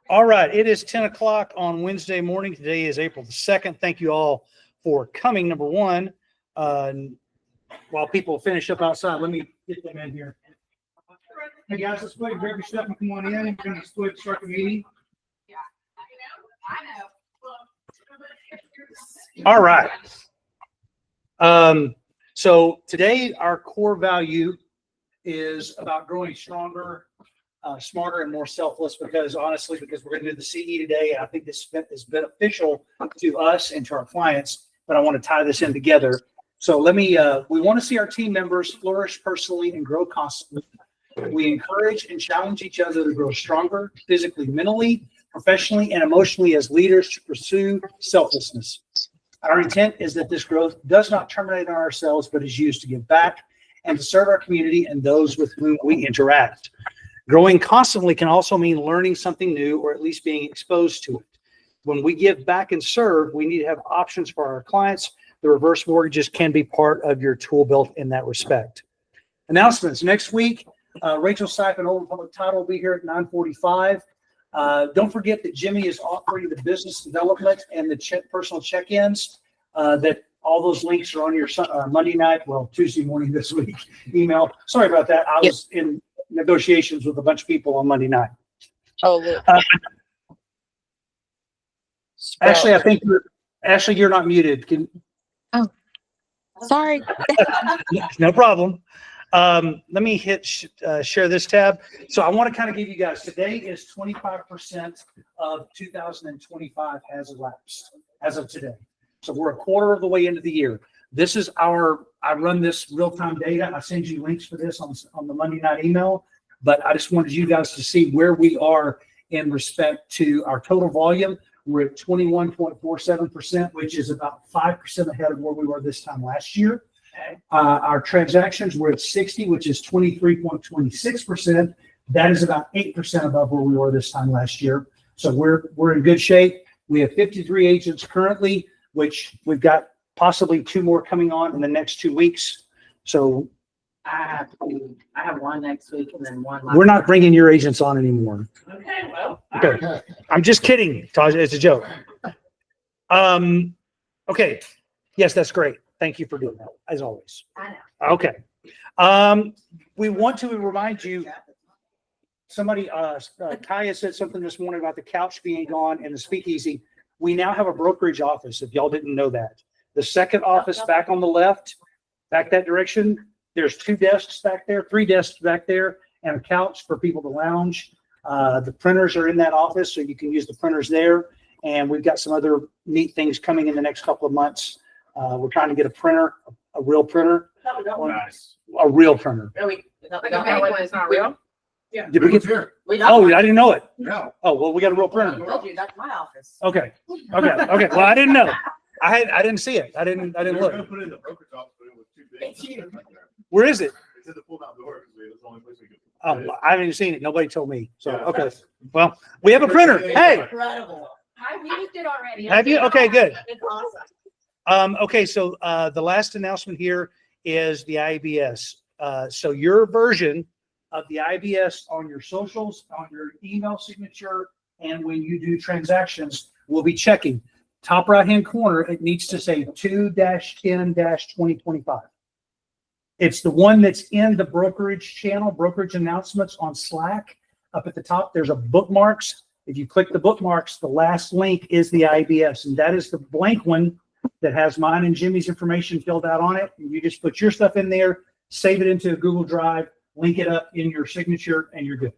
All right, it is 10 o'clock on Wednesday morning. Today is April the 2nd. Thank you all for coming. Number one, while people finish up outside, let me get them in here. Hey guys, let's go ahead and grab your stuff and come on in. We're going to go ahead and start the meeting. All right. So today our core value is about growing stronger, smarter, and more selfless, because honestly, because we're going to do the CE today, I think this is beneficial to us and to our clients, but I want to tie this in together. So we want to see our team members flourish personally and grow constantly. We encourage and challenge each other to grow stronger physically, mentally, professionally, and emotionally as leaders to pursue selflessness. Our intent is that this growth does not terminate on ourselves, but is used to give back and to serve our community and those with whom we interact. Growing constantly can also mean learning something new, or at least being exposed to it. When we give back and serve, we need to have options for our clients. The reverse mortgages can be part of your tool belt in that respect. Announcements. Next week, Rachel Seif and Old Public Title will be here at 9:45. Don't forget that Jimmy is offering the business development and the personal check-ins. That all those links are on your Monday night, well, Tuesday morning this week email. Sorry about that. I was in negotiations with a bunch of people on Monday night. Oh, Ashley, I think you're not muted. Sorry. No problem. Let me hit share this tab. So I want to kind of give you guys, today is 25% of 2025 has elapsed as of today. So we're a quarter of the way into the year. This is I run this real-time data. I send you links for this on the Monday night email, but I just wanted you guys to see where we are in respect to our total volume. We're at 21.47%, which is about 5% ahead of where we were this time last year. Our transactions were at 60, which is 23.26%. That is about 8% above where we were this time last year. So we're in good shape. We have 53 agents currently, which we've got possibly 2 more coming on in the next 2 weeks. So I have one next week and then one. We're not bringing your agents on anymore. Okay, well. Okay. I'm just kidding, Taj. It's a joke. Okay. Yes, that's great. Thank you for doing that, as always. I know. Okay. We want to remind you, somebody, Kaya said something this morning about the couch being gone and the speakeasy. We now have a brokerage office, if y'all didn't know that. The second office back on the left, back that direction, there's 2 desks back there, 3 desks back there, and a couch for people to lounge. The printers are in that office, so you can use the printers there. And we've got some other neat things coming in the next couple of months. We're trying to get a printer, a real printer. Nice. A real printer. Really? It's not real? Yeah. Did we get here? Oh, I didn't know it. No. Oh, well, we got a real printer. I told you, that's my office. Okay. Well, I didn't know. I didn't see it. I didn't We were look. gonna put it in the brokerage office, but it was too big. It's you. Where is it? It's in the pull-down door because it was the only place we could. I haven't even seen it. Nobody told me. So, Yeah. okay. Well, we have a printer. Hey, Incredible. I used it already. have you? Okay, good. It's awesome. Okay, so the last announcement here is the IBS. So your version of the IBS on your socials, on your email signature, and when you do transactions, we'll be checking. Top right-hand corner, it needs to say 2-10-2025. It's the one that's in the brokerage channel, brokerage announcements on Slack. Up at the top, there's a bookmarks. If you click the bookmarks, the last link is the IBS, and that is the blank one that has mine and Jimmy's information filled out on it. And you just put your stuff in there, save it into a Google Drive, link it up in your signature, and you're good.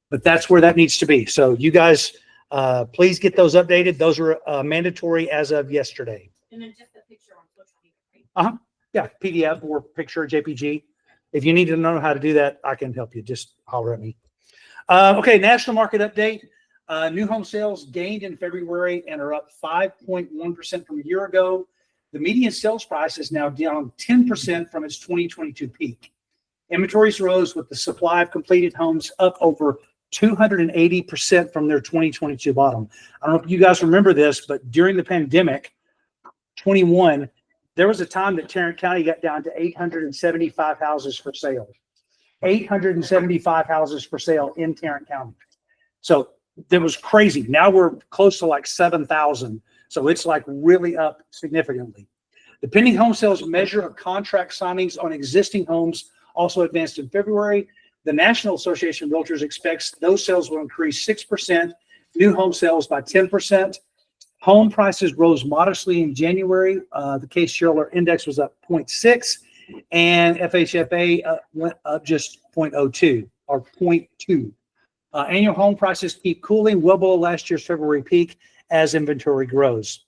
But that's where that needs to be. So you guys, please get those updated. Those are mandatory as of yesterday. And then just a picture on social media, right? Yeah, PDF or picture, JPG. If you need to know how to do that, I can help you. Just holler at me. Okay, national market update. New home sales gained in February and are up 5.1% from a year ago. The median sales price is now down 10% from its 2022 peak. Inventories rose with the supply of completed homes up over 280% from their 2022 bottom. I don't know if you guys remember this, but during the pandemic, 21, there was a time that Tarrant County got down to 875 houses for sale. 875 houses for sale in Tarrant County. So that was crazy. Now we're close to like 7,000. So it's like really up significantly. The pending home sales measure of contract signings on existing homes also advanced in February. The National Association of Realtors expects those sales will increase 6%, new home sales by 10%. Home prices rose modestly in January. The Case-Shiller index was up 0.6, and FHFA went up just 0.02 or 0.2. Annual home prices keep cooling well below last year's February peak as inventory grows.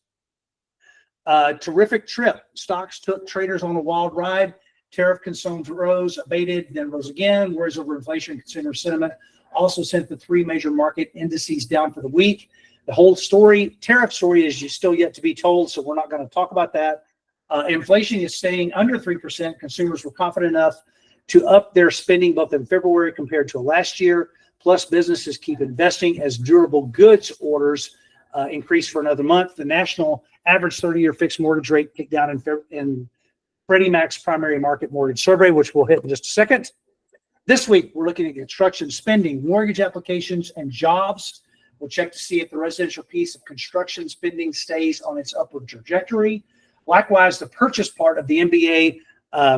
Terrific trip. Stocks took traders on a wild ride. Tariff concerns rose, abated, then rose again. Worries over inflation and consumer sentiment also sent the three major market indices down for the week. The whole story, tariff story, is still yet to be told, so we're not going to talk about that. Inflation is staying under 3%. Consumers were confident enough to up their spending both in February compared to last year. Plus, businesses keep investing as durable goods orders increase for another month. The national average 30-year fixed mortgage rate kicked down in Freddie Mac's primary market mortgage survey, which we'll hit in just a second. This week, we're looking at construction spending, mortgage applications, and jobs. We'll check to see if the residential piece of construction spending stays on its upward trajectory. Likewise, the purchase part of the MBA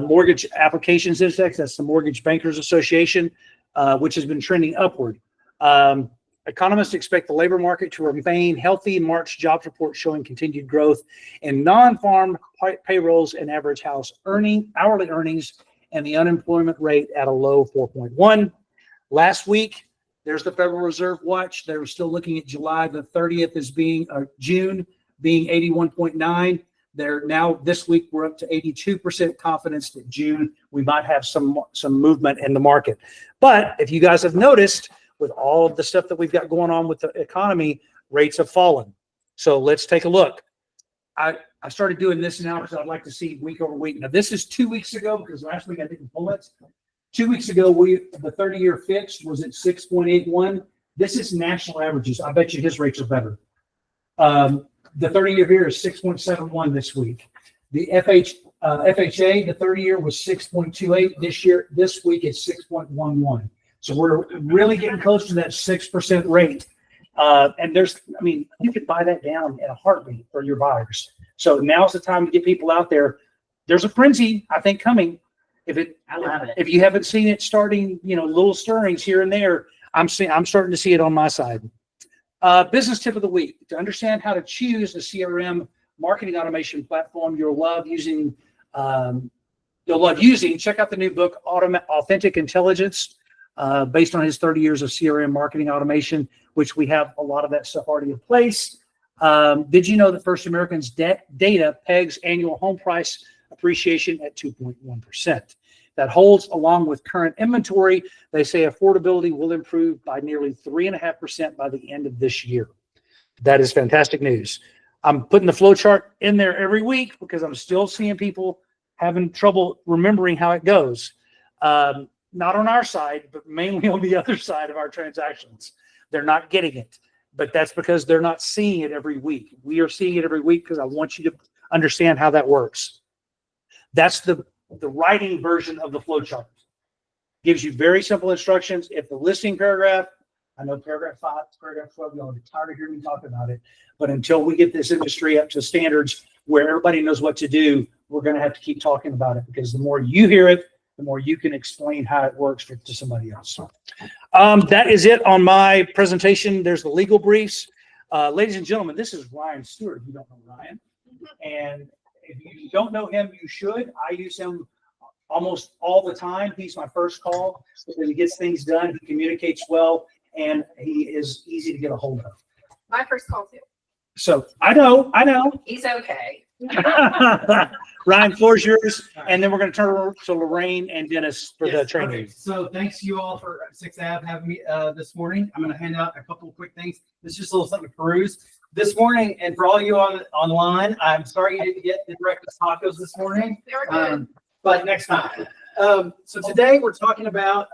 mortgage applications index, that's the Mortgage Bankers Association, which has been trending upward. Economists expect the labor market to remain healthy. March jobs report showing continued growth in non-farm payrolls and average hourly earnings, and the unemployment rate at a low 4.1. Last week, there's the Federal Reserve watch. They were still looking at July the 30th as being June being 81.9. They're now this week we're up to 82% confidence that June we might have some movement in the market. But if you guys have noticed, with all of the stuff that we've got going on with the economy, rates have fallen. So let's take a look. I started doing this now because I'd like to see week over week. Now this is 2 weeks ago because last week I didn't pull it. 2 weeks ago, the 30-year fixed was at 6.81. This is national averages. I bet you his rates are better. The 30-year here is 6.71 this week. The FHA, the 30-year was 6.28 this week it's 6.11. So we're really getting close to that 6% rate. And you could buy that down in a heartbeat for your buyers. So now's the time to get people out there. There's a frenzy, I think, coming. I love it. If you haven't seen it starting, little stirrings here and there, I'm starting to see it on my side. Business tip of the week: to understand how to choose a CRM marketing automation platform you'll love using. Check out the new book, Authentic Intelligence, based on his 30 years of CRM marketing automation, which we have a lot of that stuff already in place. Did you know that First American's data pegs annual home price appreciation at 2.1%? That holds along with current inventory. They say affordability will improve by nearly 3.5% by the end of this year. That is fantastic news. I'm putting the flow chart in there every week because I'm still seeing people having trouble remembering how it goes. Not on our side, but mainly on the other side of our transactions. They're not getting it, but that's because they're not seeing it every week. We are seeing it every week because I want you to understand how that works. That's the writing version of the flow chart. Gives you very simple instructions. If the listing paragraph, I know paragraph 5, paragraph 12, y'all are tired of hearing me talk about it, but until we get this industry up to standards where everybody knows what to do, we're going to have to keep talking about it, because the more you hear it, the more you can explain how it works to somebody else. That is it on my presentation. There's the legal briefs. Ladies and gentlemen, this is Ryan Stewart. If you don't know Ryan, and if you don't know him, you should. I use him almost all the time. He's my first call because he gets things done. He communicates well, and he is easy to get a hold of. My first call too. So I know. He's okay. Ryan, floor's yours, and then we're going to turn it over to Lorraine and Dennis for the training. Okay. So thanks you all for 6 Ave having me this morning. I'm going to hand out a couple of quick things. It's just a little something to peruse this morning, and for all you online, I'm sorry you didn't get the breakfast tacos this morning. They were good. But next time. So today we're talking about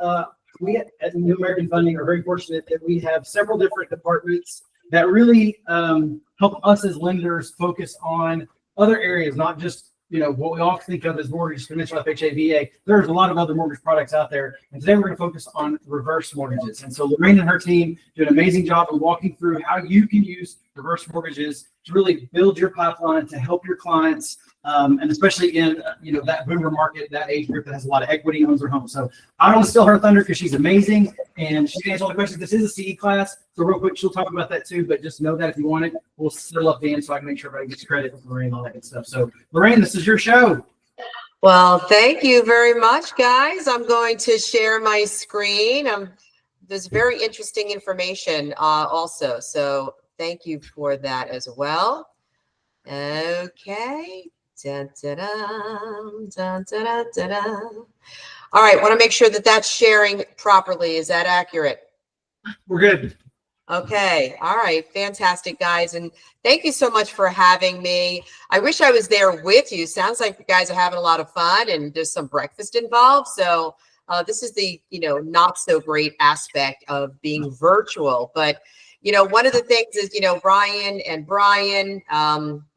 we at New American Funding are very fortunate that we have several different departments that really help us as lenders focus on other areas, not just what we often think of as mortgage, conventional FHA, VA. There's a lot of other mortgage products out there. And today we're going to focus on reverse mortgages. And so Lorraine and her team do an amazing job of walking through how you can use reverse mortgages to really build your pipeline to help your clients. And especially in, that boomer market, that age group that has a lot of equity, owns their home. So I don't want to steal her thunder because she's amazing and she can answer all the questions. This is a CE class. So real quick, she'll talk about that too, but just know that if you want it, we'll settle up the end so I can make sure everybody gets credit for Lorraine and all that good stuff. So Lorraine, this is your show. Well, thank you very much, guys. I'm going to share my screen. There's very interesting information also. So thank you for that as well. Okay. Dun, dun, dun, dun, dun, dun, dun, dun. All right. Want to make sure that that's sharing properly. Is that accurate? We're good. Okay. All right. Fantastic, guys. And thank you so much for having me. I wish I was there with you. Sounds like you guys are having a lot of fun and there's some breakfast involved. So this is the, not so great aspect of being virtual. But, one of the things is, Ryan and Brian,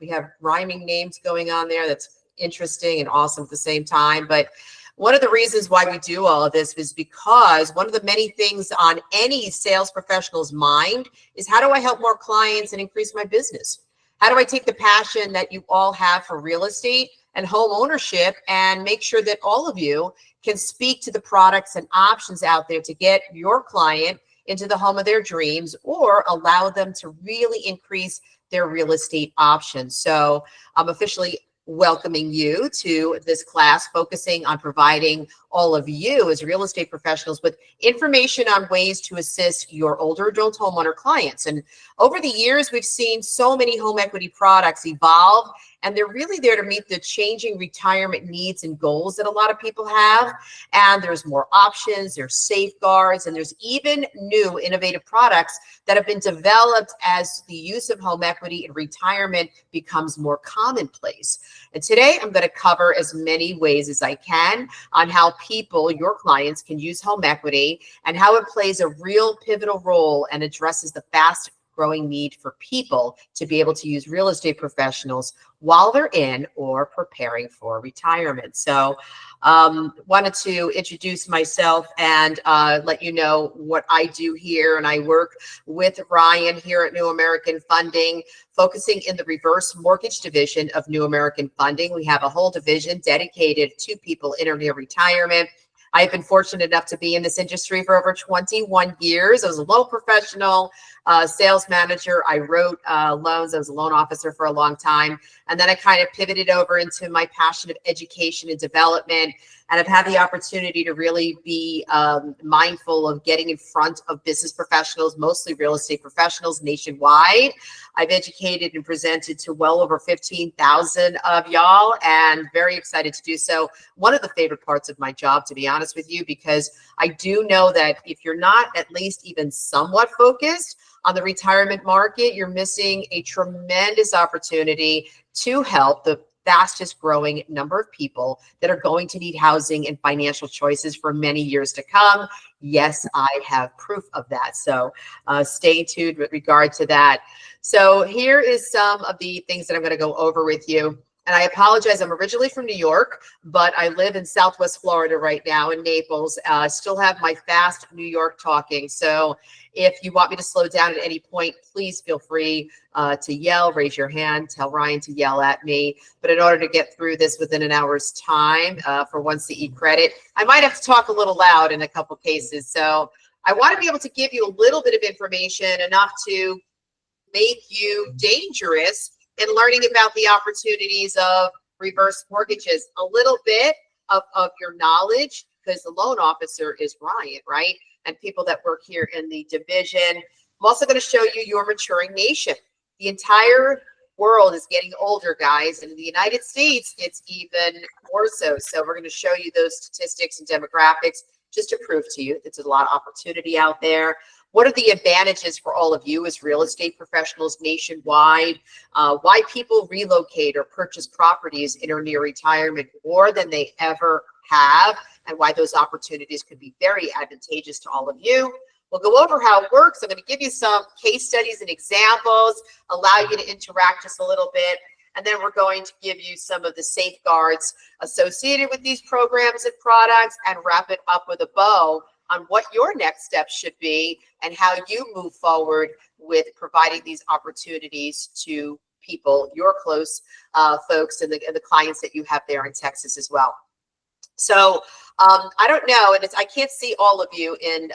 we have rhyming names going on there. That's interesting and awesome at the same time. But one of the reasons why we do all of this is because one of the many things on any sales professional's mind is how do I help more clients and increase my business? How do I take the passion that you all have for real estate and home ownership and make sure that all of you can speak to the products and options out there to get your client into the home of their dreams or allow them to really increase their real estate options. So I'm officially welcoming you to this class, focusing on providing all of you as real estate professionals with information on ways to assist your older adult homeowner clients. And over the years, we've seen so many home equity products evolve, and they're really there to meet the changing retirement needs and goals that a lot of people have. And there's more options, there's safeguards, and there's even new innovative products that have been developed as the use of home equity in retirement becomes more commonplace. And today I'm going to cover as many ways as I can on how people, your clients, can use home equity and how it plays a real pivotal role and addresses the fast growing need for people to be able to use real estate professionals while they're in or preparing for retirement. So wanted to introduce myself and let you know what I do here. And I work with Ryan here at New American Funding, focusing in the reverse mortgage division of New American Funding. We have a whole division dedicated to people in or near retirement. I've been fortunate enough to be in this industry for over 21 years. I was a loan professional, sales manager. I wrote loans. I was a loan officer for a long time. And then I kind of pivoted over into my passion of education and development. And I've had the opportunity to really be mindful of getting in front of business professionals, mostly real estate professionals nationwide. I've educated and presented to well over 15,000 of y'all, and very excited to do so. One of the favorite parts of my job, to be honest with you, because I do know that if you're not at least even somewhat focused on the retirement market, you're missing a tremendous opportunity to help the fastest growing number of people that are going to need housing and financial choices for many years to come. Yes, I have proof of that. So stay tuned with regard to that. So here is some of the things that I'm going to go over with you. And I apologize, I'm originally from New York, but I live in Southwest Florida right now in Naples. Still have my fast New York talking. So if you want me to slow down at any point, please feel free to yell, raise your hand, tell Ryan to yell at me. But in order to get through this within an hour's time for one CE credit, I might have to talk a little loud in a couple cases. So I want to be able to give you a little bit of information, enough to make you dangerous in learning about the opportunities of reverse mortgages, a little bit of your knowledge, because the loan officer is Ryan, right? And people that work here in the division. I'm also going to show you your maturing nation. The entire world is getting older, guys. And in the United States, it's even more so. So we're going to show you those statistics and demographics just to prove to you that there's a lot of opportunity out there. What are the advantages for all of you as real estate professionals nationwide? Why people relocate or purchase properties in or near retirement more than they ever have, and why those opportunities could be very advantageous to all of you. We'll go over how it works. I'm going to give you some case studies and examples, allow you to interact just a little bit. And then we're going to give you some of the safeguards associated with these programs and products and wrap it up with a bow on what your next steps should be and how you move forward with providing these opportunities to people, your close folks and the clients that you have there in Texas as well. So I don't know, and I can't see all of you in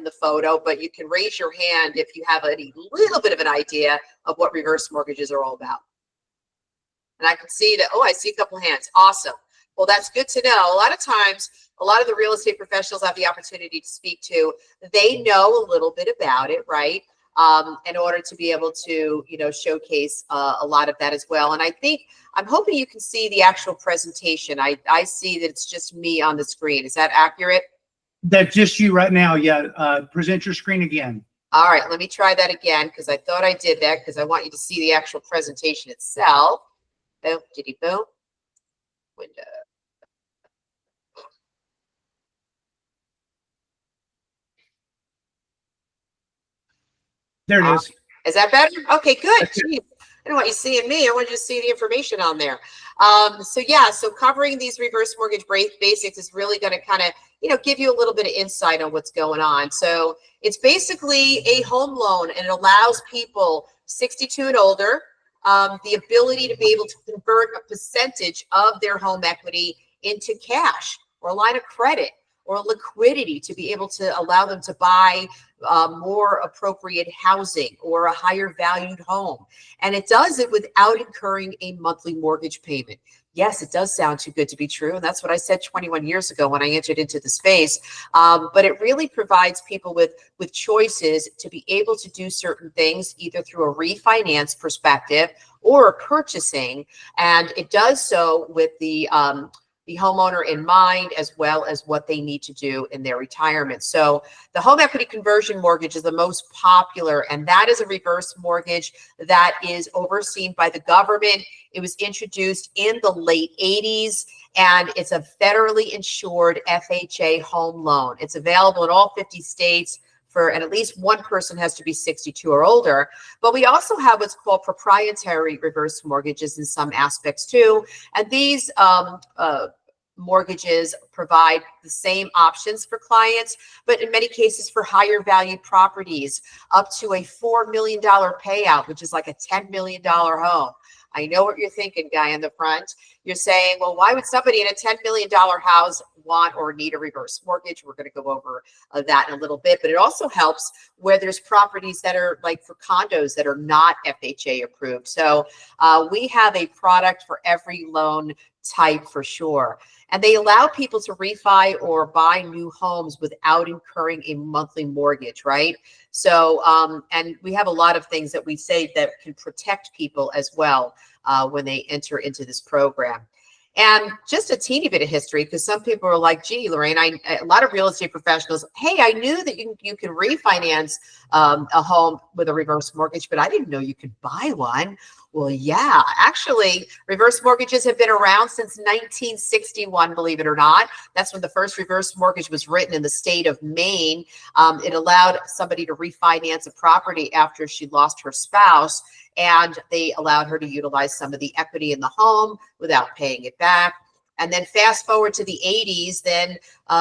the photo, but you can raise your hand if you have a little bit of an idea of what reverse mortgages are all about. And I can see that, oh, I see a couple hands. Awesome. Well, that's good to know. A lot of times, a lot of the real estate professionals I have the opportunity to speak to, they know a little bit about it, right? In order to be able to, showcase a lot of that as well. And I'm hoping you can see the actual presentation. I see that it's just me on the screen. Is that accurate? That's just you right now. Yeah. Present your screen again. All right, let me try that again because I thought I did that because I want you to see the actual presentation itself. Boom, diddy boom. Window. There it is. Is that better? Okay, good. Jeez. I don't want you seeing me. I want you to see the information on there. So covering these reverse mortgage basics is really going to kind of, give you a little bit of insight on what's going on. So it's basically a home loan and it allows people 62 and older the ability to be able to convert a percentage of their home equity into cash or a line of credit or liquidity to be able to allow them to buy more appropriate housing or a higher valued home. And it does it without incurring a monthly mortgage payment. Yes, it does sound too good to be true. And that's what I said 21 years ago when I entered into the space. But it really provides people with choices to be able to do certain things, either through a refinance perspective or purchasing. And it does so with the homeowner in mind, as well as what they need to do in their retirement. So the home equity conversion mortgage is the most popular, and that is a reverse mortgage that is overseen by the government. It was introduced in the late 80s, and it's a federally insured FHA home loan. It's available in all 50 states. And at least one person has to be 62 or older. But we also have what's called proprietary reverse mortgages in some aspects too. And these mortgages provide the same options for clients, but in many cases for higher valued properties, up to a $4 million payout, which is like a $10 million home. I know what you're thinking, guy in the front. You're saying, well, why would somebody in a $10 million house want or need a reverse mortgage? We're going to go over that in a little bit, but it also helps where there's properties that are like for condos that are not FHA approved. So we have a product for every loan type for sure. And they allow people to refi or buy new homes without incurring a monthly mortgage, right? So, and we have a lot of things that we say that can protect people as well when they enter into this program. And just a teeny bit of history, because some people are like, gee, Lorraine, a lot of real estate professionals, hey, I knew that you can refinance a home with a reverse mortgage, but I didn't know you could buy one. Well, yeah, actually, reverse mortgages have been around since 1961, believe it or not. That's when the first reverse mortgage was written in the state of Maine. It allowed somebody to refinance a property after she lost her spouse, and they allowed her to utilize some of the equity in the home without paying it back. And then fast forward to the 80s, then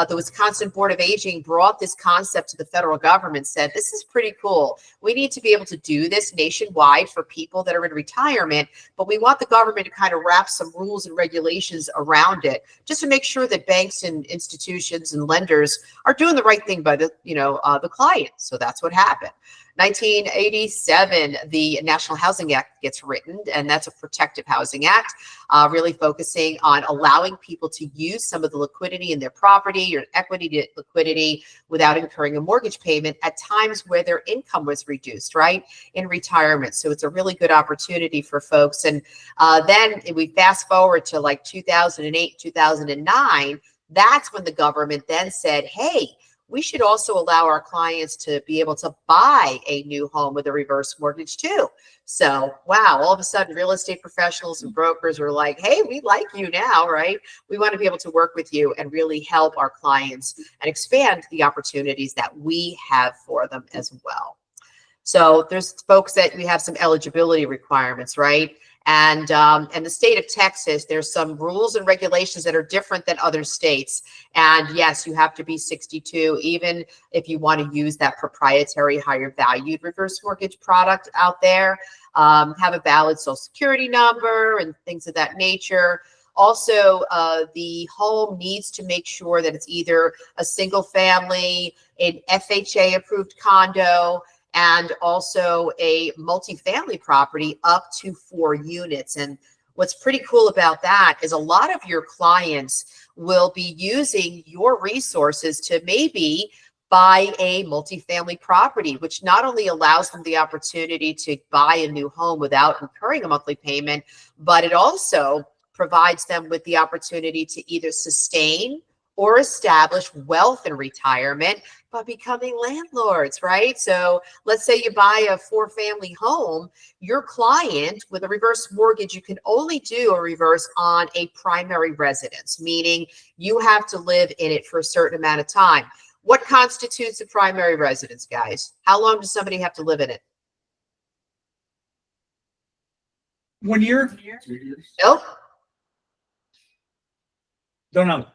the Wisconsin Board of Aging brought this concept to the federal government, said, this is pretty cool. We need to be able to do this nationwide for people that are in retirement, but we want the government to kind of wrap some rules and regulations around it just to make sure that banks and institutions and lenders are doing the right thing by the client. So that's what happened. 1987, the National Housing Act gets written, and that's a protective housing act, really focusing on allowing people to use some of the liquidity in their property or equity to liquidity without incurring a mortgage payment at times where their income was reduced, right, in retirement. So it's a really good opportunity for folks. And then we fast forward to like 2008, 2009, that's when the government then said, hey, we should also allow our clients to be able to buy a new home with a reverse mortgage too. So, wow, all of a sudden real estate professionals and brokers are like, hey, we like you now, right? We want to be able to work with you and really help our clients and expand the opportunities that we have for them as well. So there's folks that we have some eligibility requirements, right? And the state of Texas, there's some rules and regulations that are different than other states. And yes, you have to be 62, even if you want to use that proprietary higher valued reverse mortgage product out there. Have a valid social security number and things of that nature. Also, the home needs to make sure that it's either a single family, an FHA approved condo, and also a multifamily property up to 4 units. And what's pretty cool about that is a lot of your clients will be using your resources to maybe buy a multifamily property, which not only allows them the opportunity to buy a new home without incurring a monthly payment, but it also provides them with the opportunity to either sustain or establish wealth in retirement by becoming landlords, right? So let's say you buy a 4-family home, your client with a reverse mortgage, you can only do a reverse on a primary residence, meaning you have to live in it for a certain amount of time. What constitutes a primary residence, guys? How long does somebody have to live in it? 1 year? 2 years. Nope. Don't know.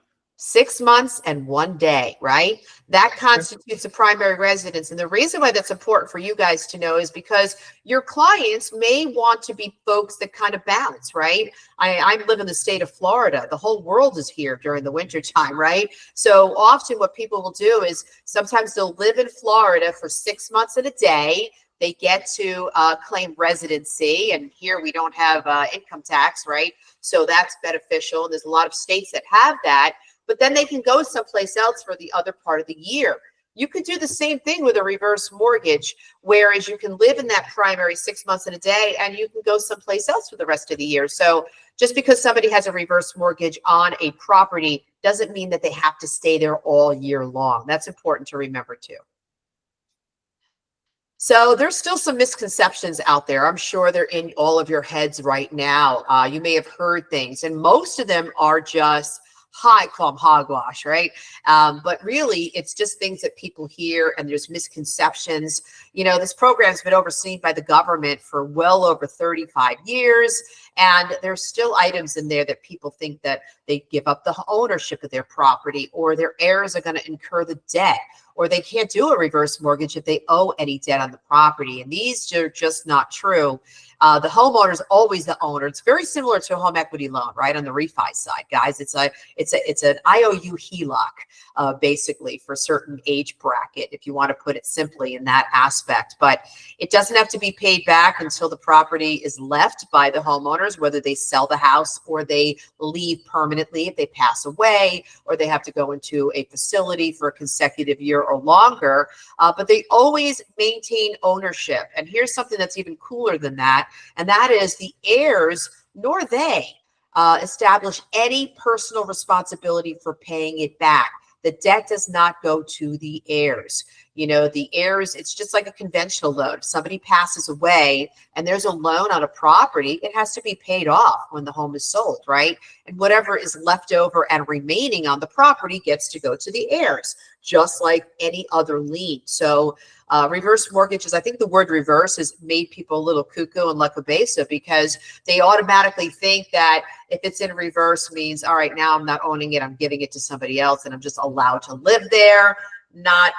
6 months and 1 day, right? That constitutes a primary residence. And the reason why that's important for you guys to know is because your clients may want to be folks that kind of bounce, right? I live in the state of Florida. The whole world is here during the winter time, right? So often what people will do is sometimes they'll live in Florida for 6 months and a day. They get to claim residency, and here we don't have income tax, right? So that's beneficial. There's a lot of states that have that. But then they can go someplace else for the other part of the year. You could do the same thing with a reverse mortgage, whereas you can live in that primary 6 months in a day and you can go someplace else for the rest of the year. So just because somebody has a reverse mortgage on a property doesn't mean that they have to stay there all year long. That's important to remember too. So there's still some misconceptions out there. I'm sure they're in all of your heads right now. You may have heard things, and most of them are just call them hogwash, right? But really, it's just things that people hear, and there's misconceptions. You know, this program's been overseen by the government for well over 35 years, and there's still items in there that people think that they give up the ownership of their property, or their heirs are going to incur the debt, or they can't do a reverse mortgage if they owe any debt on the property. And these are just not true. The homeowner is always the owner. It's very similar to a home equity loan, right? On the refi side, guys, it's an IOU HELOC, basically, for a certain age bracket, if you want to put it simply in that aspect. But it doesn't have to be paid back until the property is left by the homeowners, whether they sell the house or they leave permanently if they pass away, or they have to go into a facility for a consecutive year or longer. But they always maintain ownership. And here's something that's even cooler than that. And that is the heirs, nor they establish any personal responsibility for paying it back. The debt does not go to the heirs. You know, the heirs, it's just like a conventional loan. If somebody passes away and there's a loan on a property, it has to be paid off when the home is sold, right? And whatever is left over and remaining on the property gets to go to the heirs, just like any other lien. So reverse mortgages, I think the word reverse has made people a little cuckoo and lucabesa, because they automatically think that if it's in reverse means, all right, now I'm not owning it, I'm giving it to somebody else and I'm just allowed to live there. Not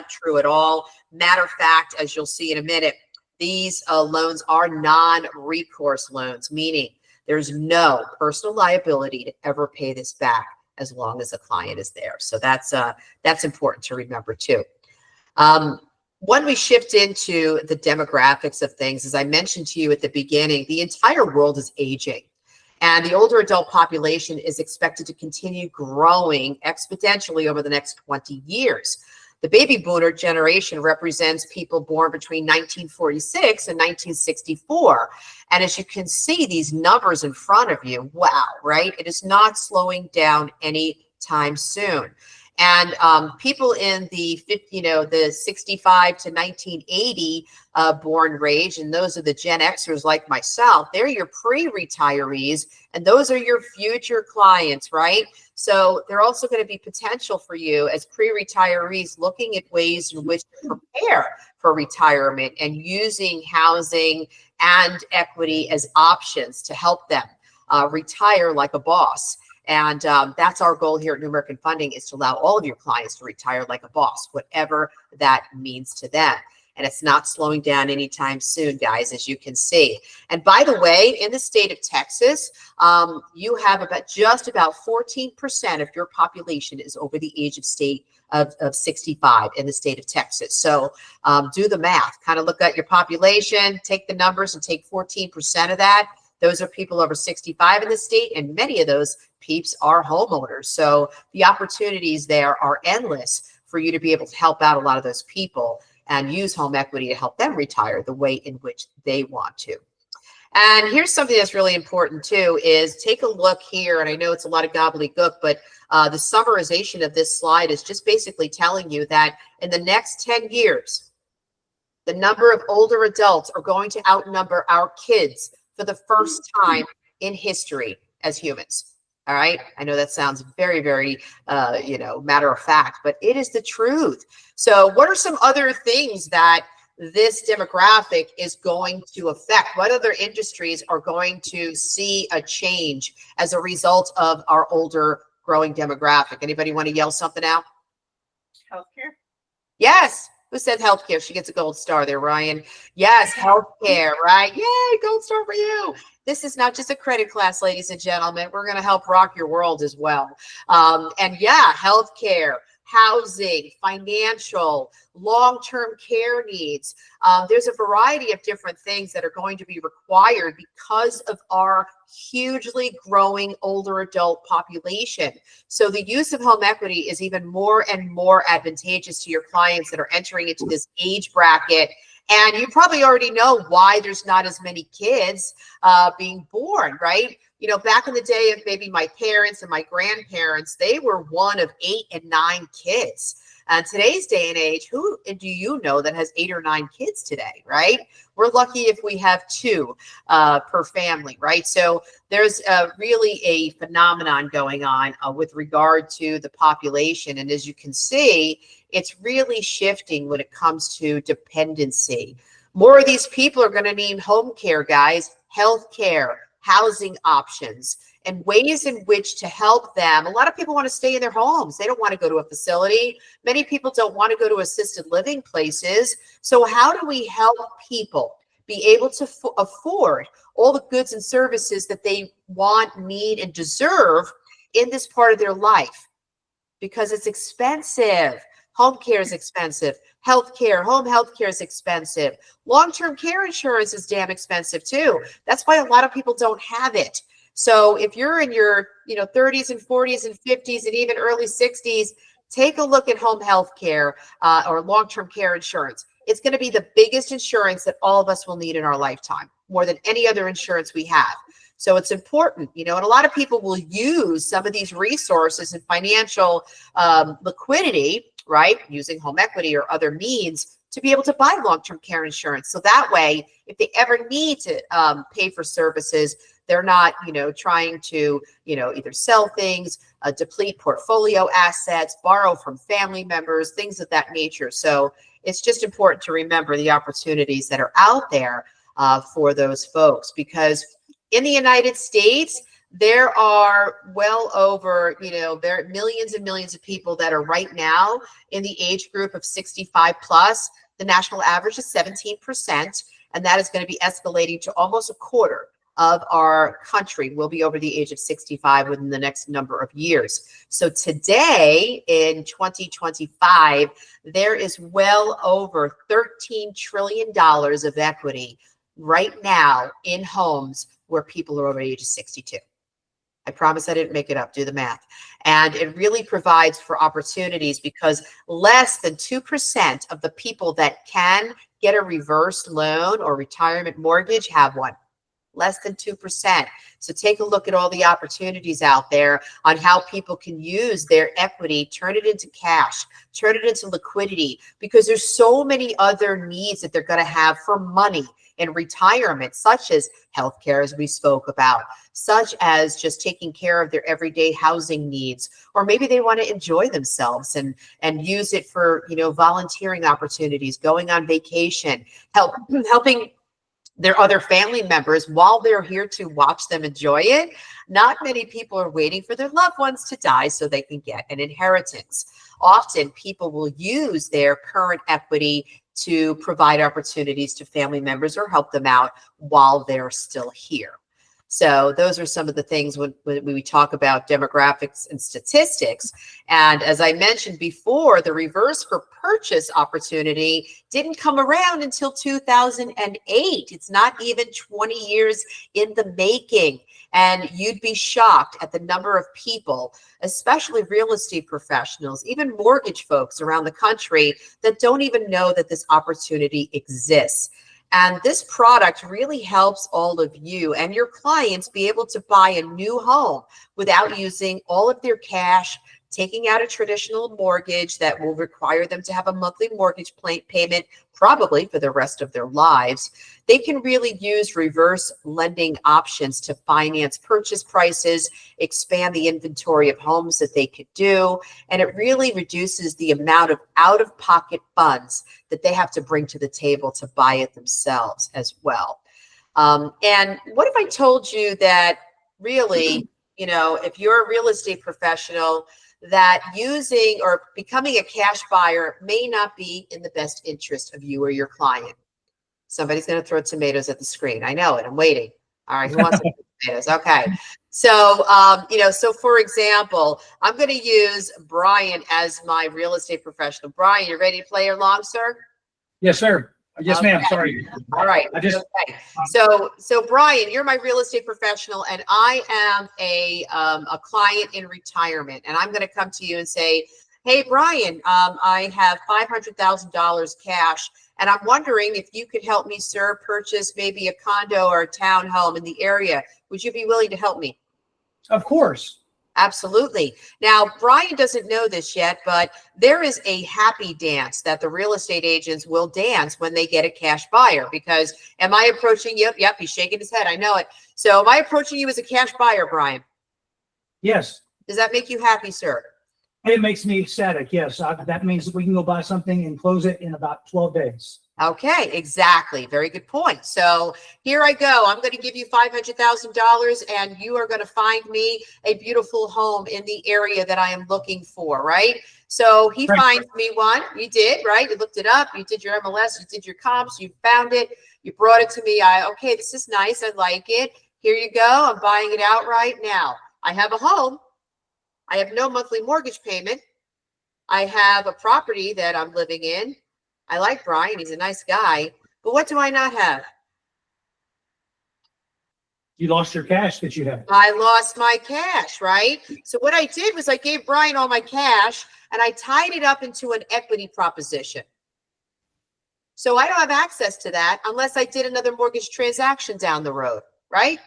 true at all. Matter of fact, as you'll see in a minute, these loans are non-recourse loans, meaning there's no personal liability to ever pay this back as long as the client is there. So that's important to remember too. When we shift into the demographics of things, as I mentioned to you at the beginning, the entire world is aging. And the older adult population is expected to continue growing exponentially over the next 20 years. The baby boomer generation represents people born between 1946 and 1964. And as you can see, these numbers in front of you, wow, right? It is not slowing down anytime soon. And people in the 65 to 1980 born range, and those are the Gen Xers like myself, they're your pre-retirees, and those are your future clients, right? So they're also going to be potential for you as pre-retirees, looking at ways in which to prepare for retirement and using housing and equity as options to help them retire like a boss. And that's our goal here at New American Funding, is to allow all of your clients to retire like a boss, whatever that means to them. And it's not slowing down anytime soon, guys, as you can see. And by the way, in the state of Texas, you have just about 14% of your population is over the age of 65 in the state of Texas. So do the math, kind of look at your population, take the numbers and take 14% of that. Those are people over 65 in the state, and many of those peeps are homeowners. So the opportunities there are endless for you to be able to help out a lot of those people and use home equity to help them retire the way in which they want to. And here's something that's really important too, is take a look here. And I know it's a lot of gobbledygook, but the summarization of this slide is just basically telling you that in the next 10 years, the number of older adults are going to outnumber our kids for the first time in history as humans. All right. I know that sounds very, very, matter of fact, but it is the truth. So what are some other things that this demographic is going to affect? What other industries are going to see a change as a result of our older growing demographic? Anybody want to yell something out? Healthcare. Yes. Who said healthcare? She gets a gold star there, Ryan. Yes, healthcare, right? Yay, gold star for you. This is not just a credit class, ladies and gentlemen. We're going to help rock your world as well. And yeah, healthcare, housing, financial, long-term care needs. There's a variety of different things that are going to be required because of our hugely growing older adult population. So the use of home equity is even more and more advantageous to your clients that are entering into this age bracket. And you probably already know why there's not as many kids being born, right? You know, back in the day of maybe my parents and my grandparents, they were one of 8 and 9 kids. Today's day and age, who do you know that has 8 or 9 kids today, right? We're lucky if we have 2 per family, right? So there's really a phenomenon going on with regard to the population. And as you can see, it's really shifting when it comes to dependency. More of these people are going to need home care, guys, health care, housing options, and ways in which to help them. A lot of people want to stay in their homes. They don't want to go to a facility. Many people don't want to go to assisted living places. So how do we help people be able to afford all the goods and services that they want, need, and deserve in this part of their life? Because it's expensive. Home care is expensive. Healthcare, home healthcare is expensive. Long-term care insurance is damn expensive too. That's why a lot of people don't have it. So if you're in your 30s and 40s and 50s and even early 60s, take a look at home health care or long-term care insurance. It's going to be the biggest insurance that all of us will need in our lifetime, more than any other insurance we have. So it's important, and a lot of people will use some of these resources and financial liquidity, right, using home equity or other means to be able to buy long-term care insurance. So that way, if they ever need to pay for services, they're not, trying to, either sell things, deplete portfolio assets, borrow from family members, things of that nature. So it's just important to remember the opportunities that are out there for those folks, because in the United States, there are well over, there are millions and millions of people that are right now in the age group of 65 plus. The national average is 17%, and that is going to be escalating to almost a quarter of our country will be over the age of 65 within the next number of years. So today in 2025, there is well over $13 trillion of equity right now in homes where people are over the age of 62. I promise I didn't make it up. Do the math. And it really provides for opportunities because less than 2% of the people that can get a reverse loan or retirement mortgage have one. Less than 2%. So take a look at all the opportunities out there on how people can use their equity, turn it into cash, turn it into liquidity, because there's so many other needs that they're going to have for money in retirement, such as healthcare, as we spoke about, such as just taking care of their everyday housing needs, or maybe they want to enjoy themselves and use it for volunteering opportunities, going on vacation, helping their other family members while they're here to watch them enjoy it. Not many people are waiting for their loved ones to die so they can get an inheritance. Often people will use their current equity to provide opportunities to family members or help them out while they're still here. So those are some of the things when we talk about demographics and statistics. And as I mentioned before, the reverse for purchase opportunity didn't come around until 2008. It's not even 20 years in the making. And you'd be shocked at the number of people, especially real estate professionals, even mortgage folks around the country, that don't even know that this opportunity exists. And this product really helps all of you and your clients be able to buy a new home without using all of their cash, taking out a traditional mortgage that will require them to have a monthly mortgage payment probably for the rest of their lives. They can really use reverse lending options to finance purchase prices, expand the inventory of homes that they could do, and it really reduces the amount of out-of-pocket funds that they have to bring to the table to buy it themselves as well. And what if I told you that really, you know, if you're a real estate professional, that using or becoming a cash buyer may not be in the best interest of you or your client? Somebody's going to throw tomatoes at the screen. I know it. I'm waiting. All right. Who wants some tomatoes? Okay. So, you know, so for example, I'm going to use Brian as my real estate professional. Brian, you ready to play along, sir? Yes, sir. Yes, ma'am. Okay. Sorry. All right. I just, Okay. So Brian, you're my real estate professional, and I am a client in retirement, and I'm going to come to you and say, hey, Brian, I have $500,000 cash, and I'm wondering if you could help me, sir, purchase maybe a condo or a townhome in the area. Would you be willing to help me? of course. Absolutely. Now, Brian doesn't know this yet, but there is a happy dance that the real estate agents will dance when they get a cash buyer. Because am I approaching you? Yep, he's shaking his head. I know it. So am I approaching you as a cash buyer, Brian? Yes. Does that make you happy, sir? It makes me ecstatic. Yes. That means that we can go buy something and close it in about 12 days. Okay, exactly. Very good point. So here I go. I'm going to give you $500,000 and you are going to find me a beautiful home in the area that I am looking for, right? So he Right. finds me one. You did, right? You looked it up. You did your MLS. You did your comps. You found it. You brought it to me. Okay, this is nice. I like it. Here you go. I'm buying it outright now. I have a home. I have no monthly mortgage payment. I have a property that I'm living in. I like Brian. He's a nice guy. But what do I not have? You lost your cash that you had. I lost my cash, right? So what I did was I gave Brian all my cash and I tied it up into an equity proposition. So I don't have access to that unless I did another mortgage transaction down the road, right?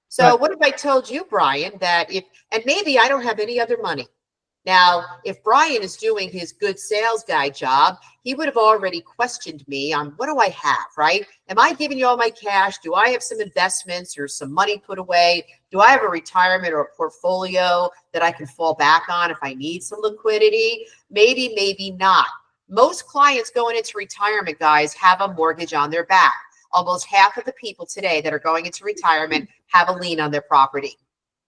So Right. what if I told you, Brian, that and maybe I don't have any other money. Now, if Brian is doing his good sales guy job, he would have already questioned me on what do I have, right? Am I giving you all my cash? Do I have some investments or some money put away? Do I have a retirement or a portfolio that I can fall back on if I need some liquidity? Maybe, maybe not. Most clients going into retirement, guys, have a mortgage on their back. Almost half of the people today that are going into retirement have a lien on their property.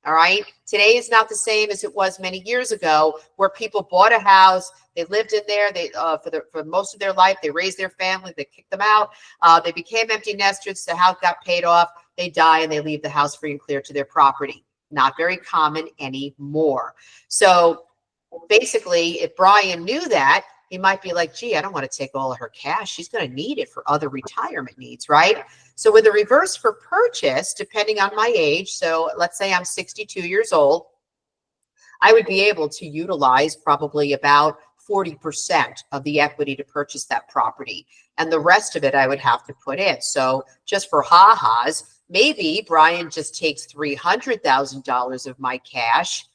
All right. Today is not the same as it was many years ago, where people bought a house, they lived in there, they for most of their life, they raised their family, they kicked them out, they became empty nesters, the house got paid off, they die and they leave the house free and clear to their property. Not very common anymore. So basically, if Brian knew that, he might be like, gee, I don't want to take all of her cash. She's going to need it for other retirement needs, right? So with a reverse for purchase, depending on my age, so let's say I'm 62 years old, I would be able to utilize probably about 40% of the equity to purchase that property. And the rest of it I would have to put in. So just for ha-has, maybe Brian just takes $300,000 of my cash,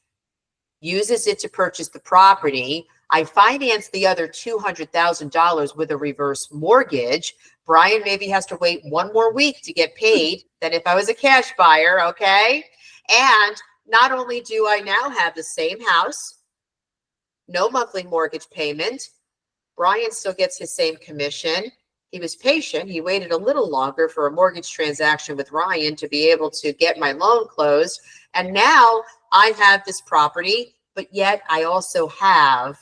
uses it to purchase the property. I finance the other $200,000 with a reverse mortgage. Brian maybe has to wait one more week to get paid than if I was a cash buyer, okay? And not only do I now have the same house, no monthly mortgage payment, Brian still gets his same commission. He was patient. He waited a little longer for a mortgage transaction with Ryan to be able to get my loan closed. And now I have this property, but yet I also have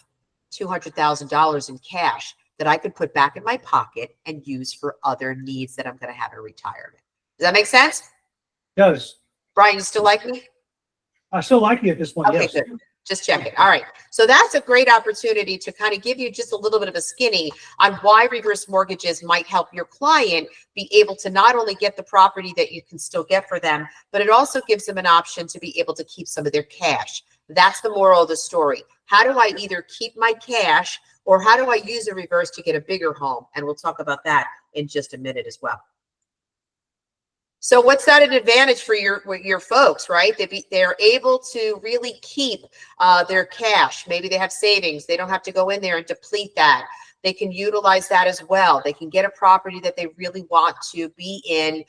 $200,000 in cash that I could put back in my pocket and use for other needs that I'm going to have in retirement. Does that make sense? Does. Brian, you still like me? I still like you at this point, Okay, yes. good. Just check it. All right. So that's a great opportunity to kind of give you just a little bit of a skinny on why reverse mortgages might help your client be able to not only get the property that you can still get for them, but it also gives them an option to be able to keep some of their cash. That's the moral of the story. How do I either keep my cash or how do I use a reverse to get a bigger home? And we'll talk about that in just a minute as well. So what's that an advantage for your folks, right? They're able to really keep their cash. Maybe they have savings. They don't have to go in there and deplete that. They can utilize that as well. They can get a property that they really want to be in,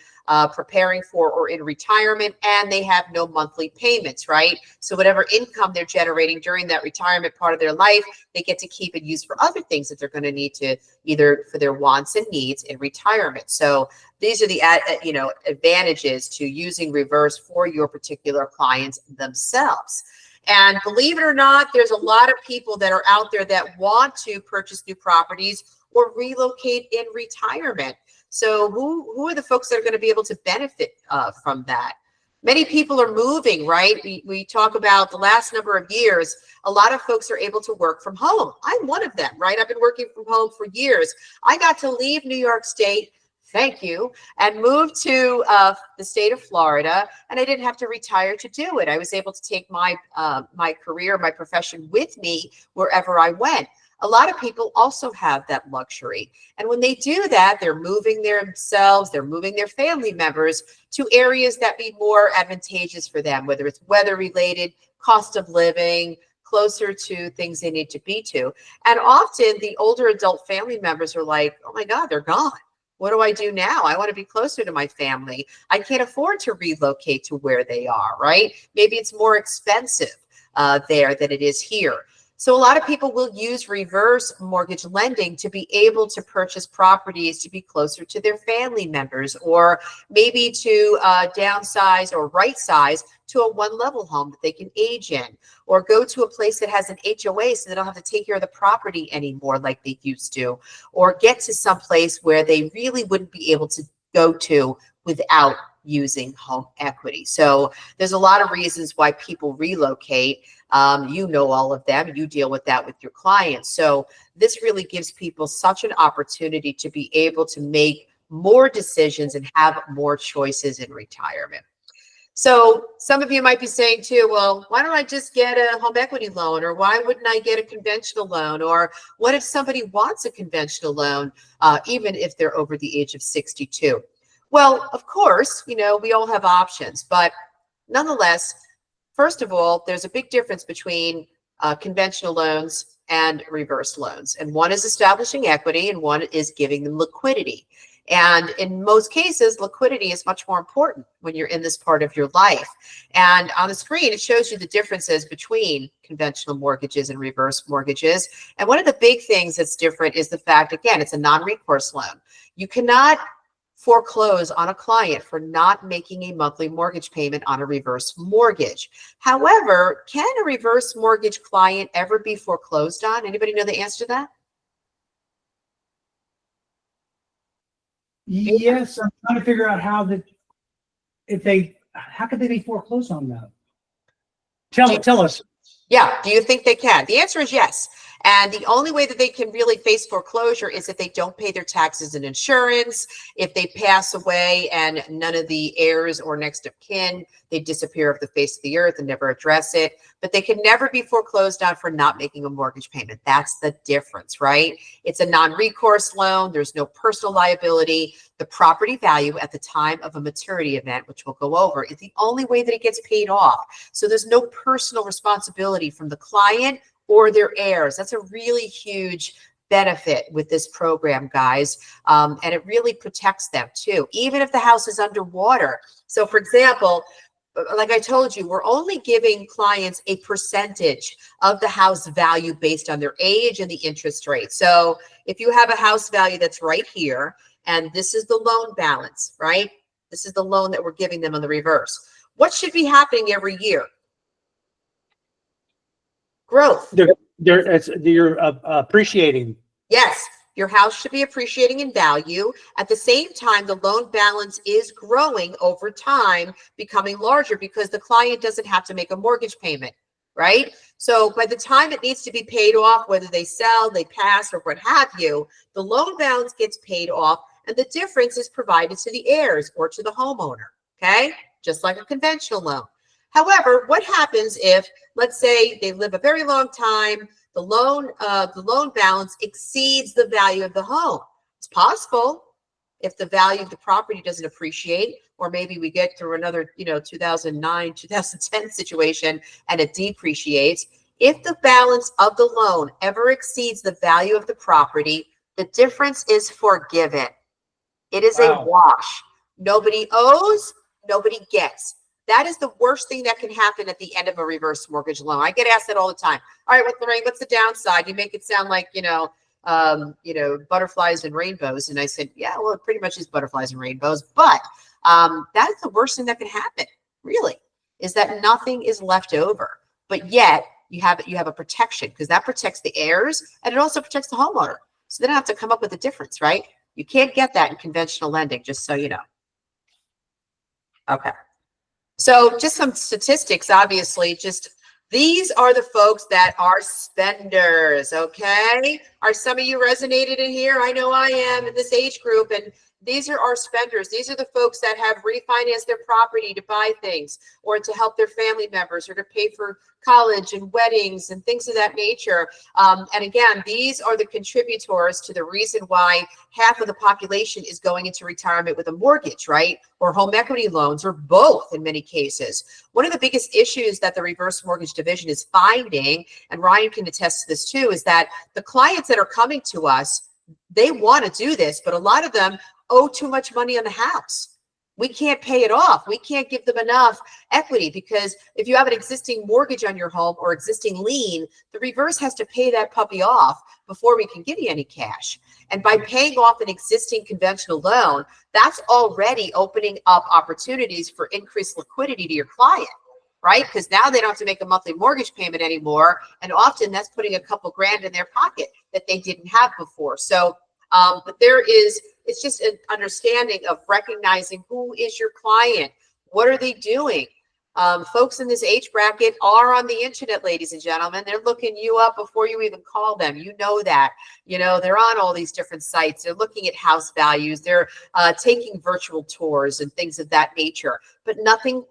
preparing for or in retirement, and they have no monthly payments, right? So whatever income they're generating during that retirement part of their life, they get to keep and use for other things that they're going to need to either for their wants and needs in retirement. So these are the advantages to using reverse for your particular clients themselves. And believe it or not, there's a lot of people that are out there that want to purchase new properties or relocate in retirement. So who are the folks that are going to be able to benefit from that? Many people are moving, right? We talk about the last number of years, a lot of folks are able to work from home. I'm one of them, right? I've been working from home for years. I got to leave New York State, thank you, and moved to the state of Florida, and I didn't have to retire to do it. I was able to take my career, my profession with me wherever I went. A lot of people also have that luxury. And when they do that, they're moving themselves, they're moving their family members to areas that be more advantageous for them, whether it's weather related, cost of living, closer to things they need to be to. And often the older adult family members are like, oh my God, they're gone. What do I do now? I want to be closer to my family. I can't afford to relocate to where they are, right? Maybe it's more expensive there than it is here. So a lot of people will use reverse mortgage lending to be able to purchase properties to be closer to their family members, or maybe to downsize or right size to a one-level home that they can age in, or go to a place that has an HOA so they don't have to take care of the property anymore like they used to, or get to some place where they really wouldn't be able to go to without using home equity. So there's a lot of reasons why people relocate. You know all of them. You deal with that with your clients. So this really gives people such an opportunity to be able to make more decisions and have more choices in retirement. So some of you might be saying too, well, why don't I just get a home equity loan? Or why wouldn't I get a conventional loan? Or what if somebody wants a conventional loan, even if they're over the age of 62? Well, of course, we all have options, but nonetheless, first of all, there's a big difference between conventional loans and reverse loans. And one is establishing equity and one is giving them liquidity. And in most cases, liquidity is much more important when you're in this part of your life. And on the screen, it shows you the differences between conventional mortgages and reverse mortgages. And one of the big things that's different is the fact, again, it's a non-recourse loan. You cannot foreclose on a client for not making a monthly mortgage payment on a reverse mortgage. However, can a reverse mortgage client ever be foreclosed on? Anybody know the answer to that? Yes, I'm trying to figure out how could they be foreclosed on that? Tell us. Yeah. Do you think they can? The answer is yes. And the only way that they can really face foreclosure is if they don't pay their taxes and insurance, if they pass away and none of the heirs or next of kin, they disappear off the face of the earth and never address it. But they can never be foreclosed on for not making a mortgage payment. That's the difference, right? It's a non-recourse loan. There's no personal liability. The property value at the time of a maturity event, which we'll go over, is the only way that it gets paid off. So there's no personal responsibility from the client or their heirs. That's a really huge benefit with this program, guys. And it really protects them too, even if the house is underwater. So for example, like I told you, we're only giving clients a percentage of the house value based on their age and the interest rate. So if you have a house value that's right here, and this is the loan balance, right? This is the loan that we're giving them on the reverse. What should be happening every year? Growth. You're appreciating. Yes, your house should be appreciating in value. At the same time, the loan balance is growing over time, becoming larger because the client doesn't have to make a mortgage payment, right? So by the time it needs to be paid off, whether they sell, they pass, or what have you, the loan balance gets paid off and the difference is provided to the heirs or to the homeowner, okay? Just like a conventional loan. However, what happens if, let's say, they live a very long time, the loan balance exceeds the value of the home? It's possible if the value of the property doesn't appreciate, or maybe we get through another, 2009, 2010 situation and it depreciates. If the balance of the loan ever exceeds the value of the property, the difference is forgiven. It is a Wow. wash. Nobody owes, nobody gets. That is the worst thing that can happen at the end of a reverse mortgage loan. I get asked that all the time. All right, Lorraine, what's the downside? You make it sound like, butterflies and rainbows. And I said, yeah, well, it pretty much is butterflies and rainbows. But that is the worst thing that can happen, really, is that nothing is left over. But yet you have a protection, because that protects the heirs and it also protects the homeowner. So they don't have to come up with a difference, right? You can't get that in conventional lending, just so you know. Okay. So just some statistics, obviously, just these are the folks that are spenders, okay? Are some of you resonated in here? I know I am in this age group, and these are our spenders. These are the folks that have refinanced their property to buy things or to help their family members or to pay for college and weddings and things of that nature. And again, these are the contributors to the reason why half of the population is going into retirement with a mortgage, right? Or home equity loans, or both in many cases. One of the biggest issues that the reverse mortgage division is finding, and Ryan can attest to this too, is that the clients that are coming to us, they want to do this, but a lot of them owe too much money on the house. We can't pay it off. We can't give them enough equity, because if you have an existing mortgage on your home or existing lien, the reverse has to pay that puppy off before we can give you any cash. And by paying off an existing conventional loan, that's already opening up opportunities for increased liquidity to your client, right? Because now they don't have to make a monthly mortgage payment anymore. And often that's putting a couple grand in their pocket that they didn't have before. So, but it's just an understanding of recognizing who is your client. What are they doing? Folks in this age bracket are on the internet, ladies and gentlemen. They're looking you up before you even call them. You know that. They're on all these different sites. They're looking at house values. They're taking virtual tours and things of that nature. But nothing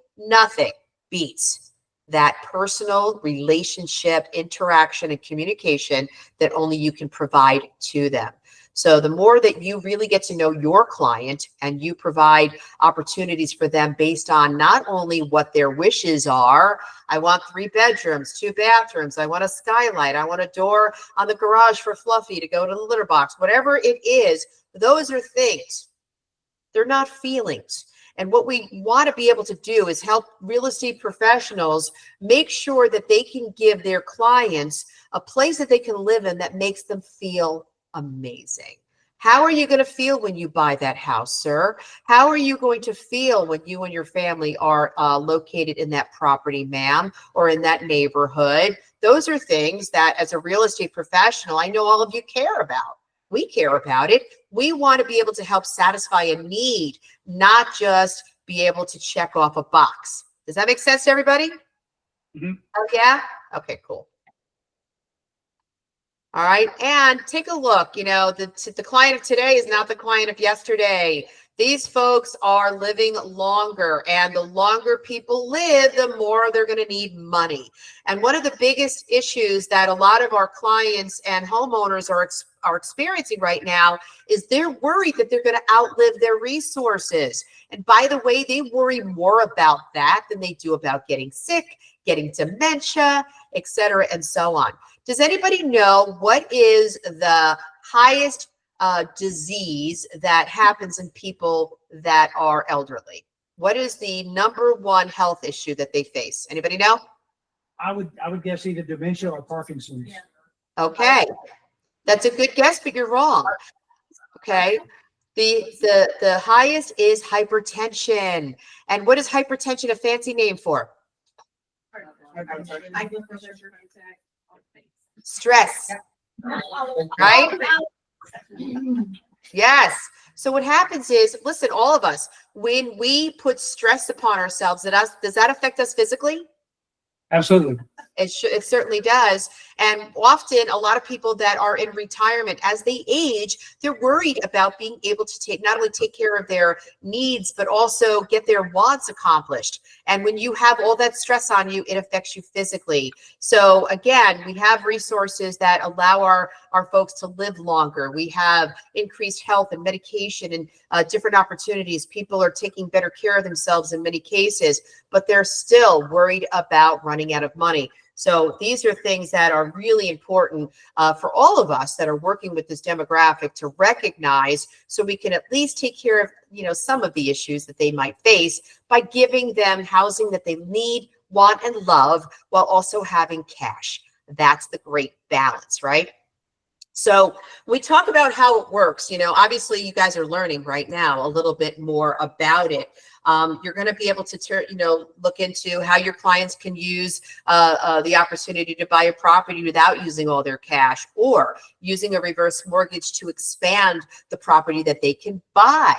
beats that personal relationship, interaction, and communication that only you can provide to them. So the more that you really get to know your client and you provide opportunities for them based on not only what their wishes are, I want 3 bedrooms, 2 bathrooms, I want a skylight, I want a door on the garage for Fluffy to go to the litter box, whatever it is, those are things. They're not feelings. And what we want to be able to do is help real estate professionals make sure that they can give their clients a place that they can live in that makes them feel amazing. How are you going to feel when you buy that house, sir? How are you going to feel when you and your family are located in that property, ma'am, or in that neighborhood? Those are things that, as a real estate professional, I know all of you care about. We care about it. We want to be able to help satisfy a need, not just be able to check off a box. Does that make sense to everybody? Mm-hmm. Oh, yeah? Okay, cool. All right. And take a look, the client of today is not the client of yesterday. These folks are living longer, and the longer people live, the more they're going to need money. And one of the biggest issues that a lot of our clients and homeowners are experiencing right now is they're worried that they're going to outlive their resources. And by the way, they worry more about that than they do about getting sick, getting dementia, et cetera, and so on. Does anybody know what is the highest disease that happens in people that are elderly? what is the number one health issue that they face? Anybody know? I would guess either dementia or Parkinson's. Okay, that's a good guess, but you're wrong. Okay, the highest is hypertension. And what is hypertension a fancy name for? Stress, right? Yes. So what happens is, listen, all of us, when we put stress upon ourselves, does that affect us physically? Absolutely. It certainly does. And often a lot of people that are in retirement, as they age, they're worried about being able to not only take care of their needs, but also get their wants accomplished. And when you have all that stress on you, it affects you physically. So again, we have resources that allow our folks to live longer. We have increased health and medication and different opportunities. People are taking better care of themselves in many cases, but they're still worried about running out of money. So these are things that are really important for all of us that are working with this demographic to recognize, so we can at least take care of, some of the issues that they might face by giving them housing that they need, want, and love, while also having cash. That's the great balance, right? So we talk about how it works. Obviously you guys are learning right now a little bit more about it. You're going to be able to look into how your clients can use the opportunity to buy a property without using all their cash, or using a reverse mortgage to expand the property that they can buy.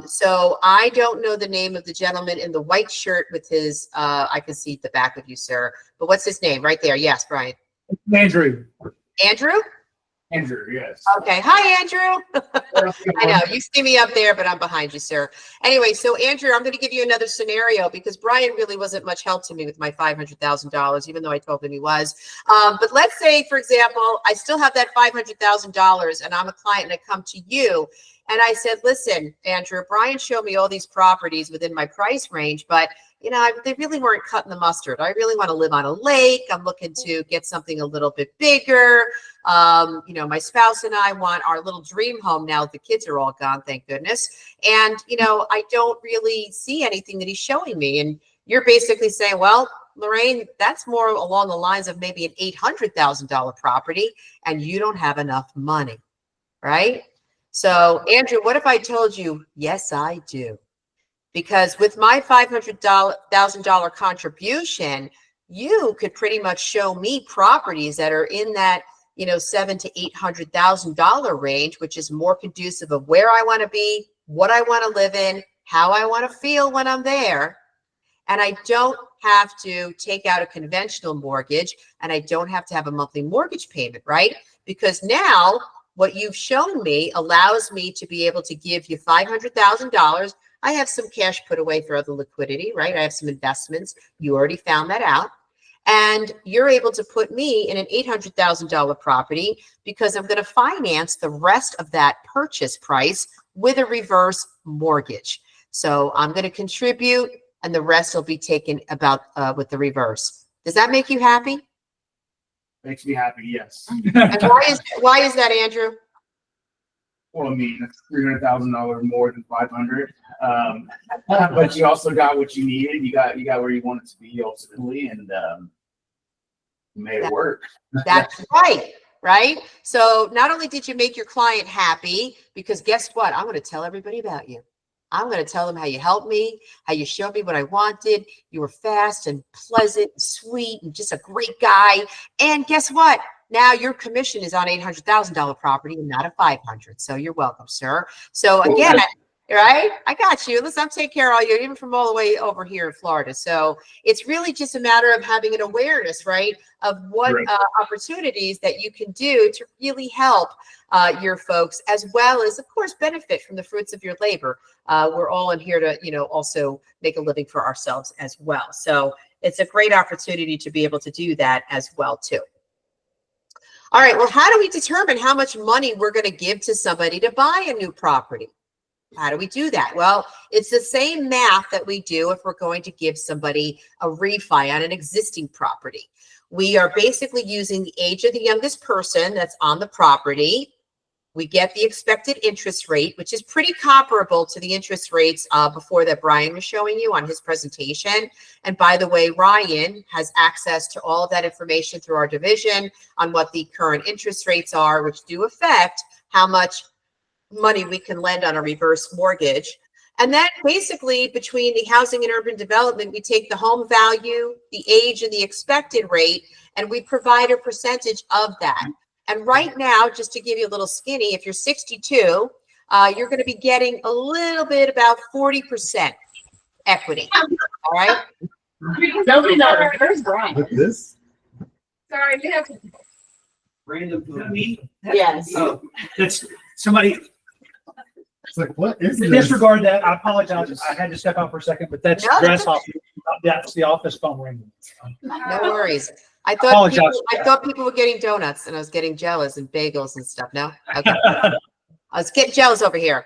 So I don't know the name of the gentleman in the white shirt with his, I can see the back of you, sir, but what's his name right there? Yes, Brian. Andrew. Andrew? Andrew, yes. Okay. Hi, Andrew. I know you see me up there, but I'm behind you, sir. Anyway, so Andrew, I'm going to give you another scenario, because Brian really wasn't much help to me with my $500,000, even though I told him he was. But let's say, for example, I still have that $500,000 and I'm a client and I come to you and I said, listen, Andrew, Brian showed me all these properties within my price range, but they really weren't cutting the mustard. I really want to live on a lake. I'm looking to get something a little bit bigger. My spouse and I want our little dream home now that the kids are all gone, thank goodness. And, I don't really see anything that he's showing me. And you're basically saying, well, Lorraine, that's more along the lines of maybe an $800,000 property, and you don't have enough money, right? So, Andrew, what if I told you, yes, I do? Because with my $500,000 contribution, you could pretty much show me properties that are in that, $700,000 to $800,000 range, which is more conducive of where I want to be, what I want to live in, how I want to feel when I'm there. And I don't have to take out a conventional mortgage, and I don't have to have a monthly mortgage payment, right? Because now what you've shown me allows me to be able to give you $500,000. I have some cash put away for other liquidity, right? I have some investments. You already found that out. And you're able to put me in an $800,000 property, because I'm going to finance the rest of that purchase price with a reverse mortgage. So I'm going to contribute, and the rest will be taken with the reverse. Does that make you happy? Makes me happy, yes. And why is that, Andrew? Well, I mean, it's $300,000 more than 500. But you also got what you needed. You got where you want it to be ultimately, and you made it work. That's right. Right. So not only did you make your client happy, because guess what? I'm going to tell everybody about you. I'm going to tell them how you helped me, how you showed me what I wanted. You were fast and pleasant, and sweet, and just a great guy. And guess what? Now your commission is on $800,000 property and not a 500. So you're welcome, sir. So again, right? I got you. Listen, I'm taking care of all you, even from all the way over here in Florida. So it's really just a matter of having an awareness, right, of what opportunities that you can do to really help your folks, as well as, of course, benefit from the fruits of your labor. We're all in here to, also make a living for ourselves as well. So it's a great opportunity to be able to do that as well, too. All right. Well, how do we determine how much money we're going to give to somebody to buy a new property? How do we do that? Well, it's the same math that we do if we're going to give somebody a refi on an existing property. We are basically using the age of the youngest person that's on the property We get the expected interest rate, which is pretty comparable to the interest rates before that Brian was showing you on his presentation. And by the way, Ryan has access to all of that information through our division on what the current interest rates are, which do affect how much money we can lend on a reverse mortgage. And then basically between the housing and urban development, we take the home value, the age, and the expected rate, and we provide a percentage of that. And right now, just to give you a little skinny, if you're 62, you're going to be getting a little bit about 40% equity. All right. Nobody knows. Where's Brian? Look at this. Sorry, we have Random. Me? Yes. Oh, that's somebody It's like, what is this? disregard that. I apologize. I had to step out for a second, but that's No, that's Grasshopper. That's the office phone ringing. No worries. I Apologize. thought people were getting donuts and I was getting jealous and bagels and stuff. No? Okay. I was getting jealous over here.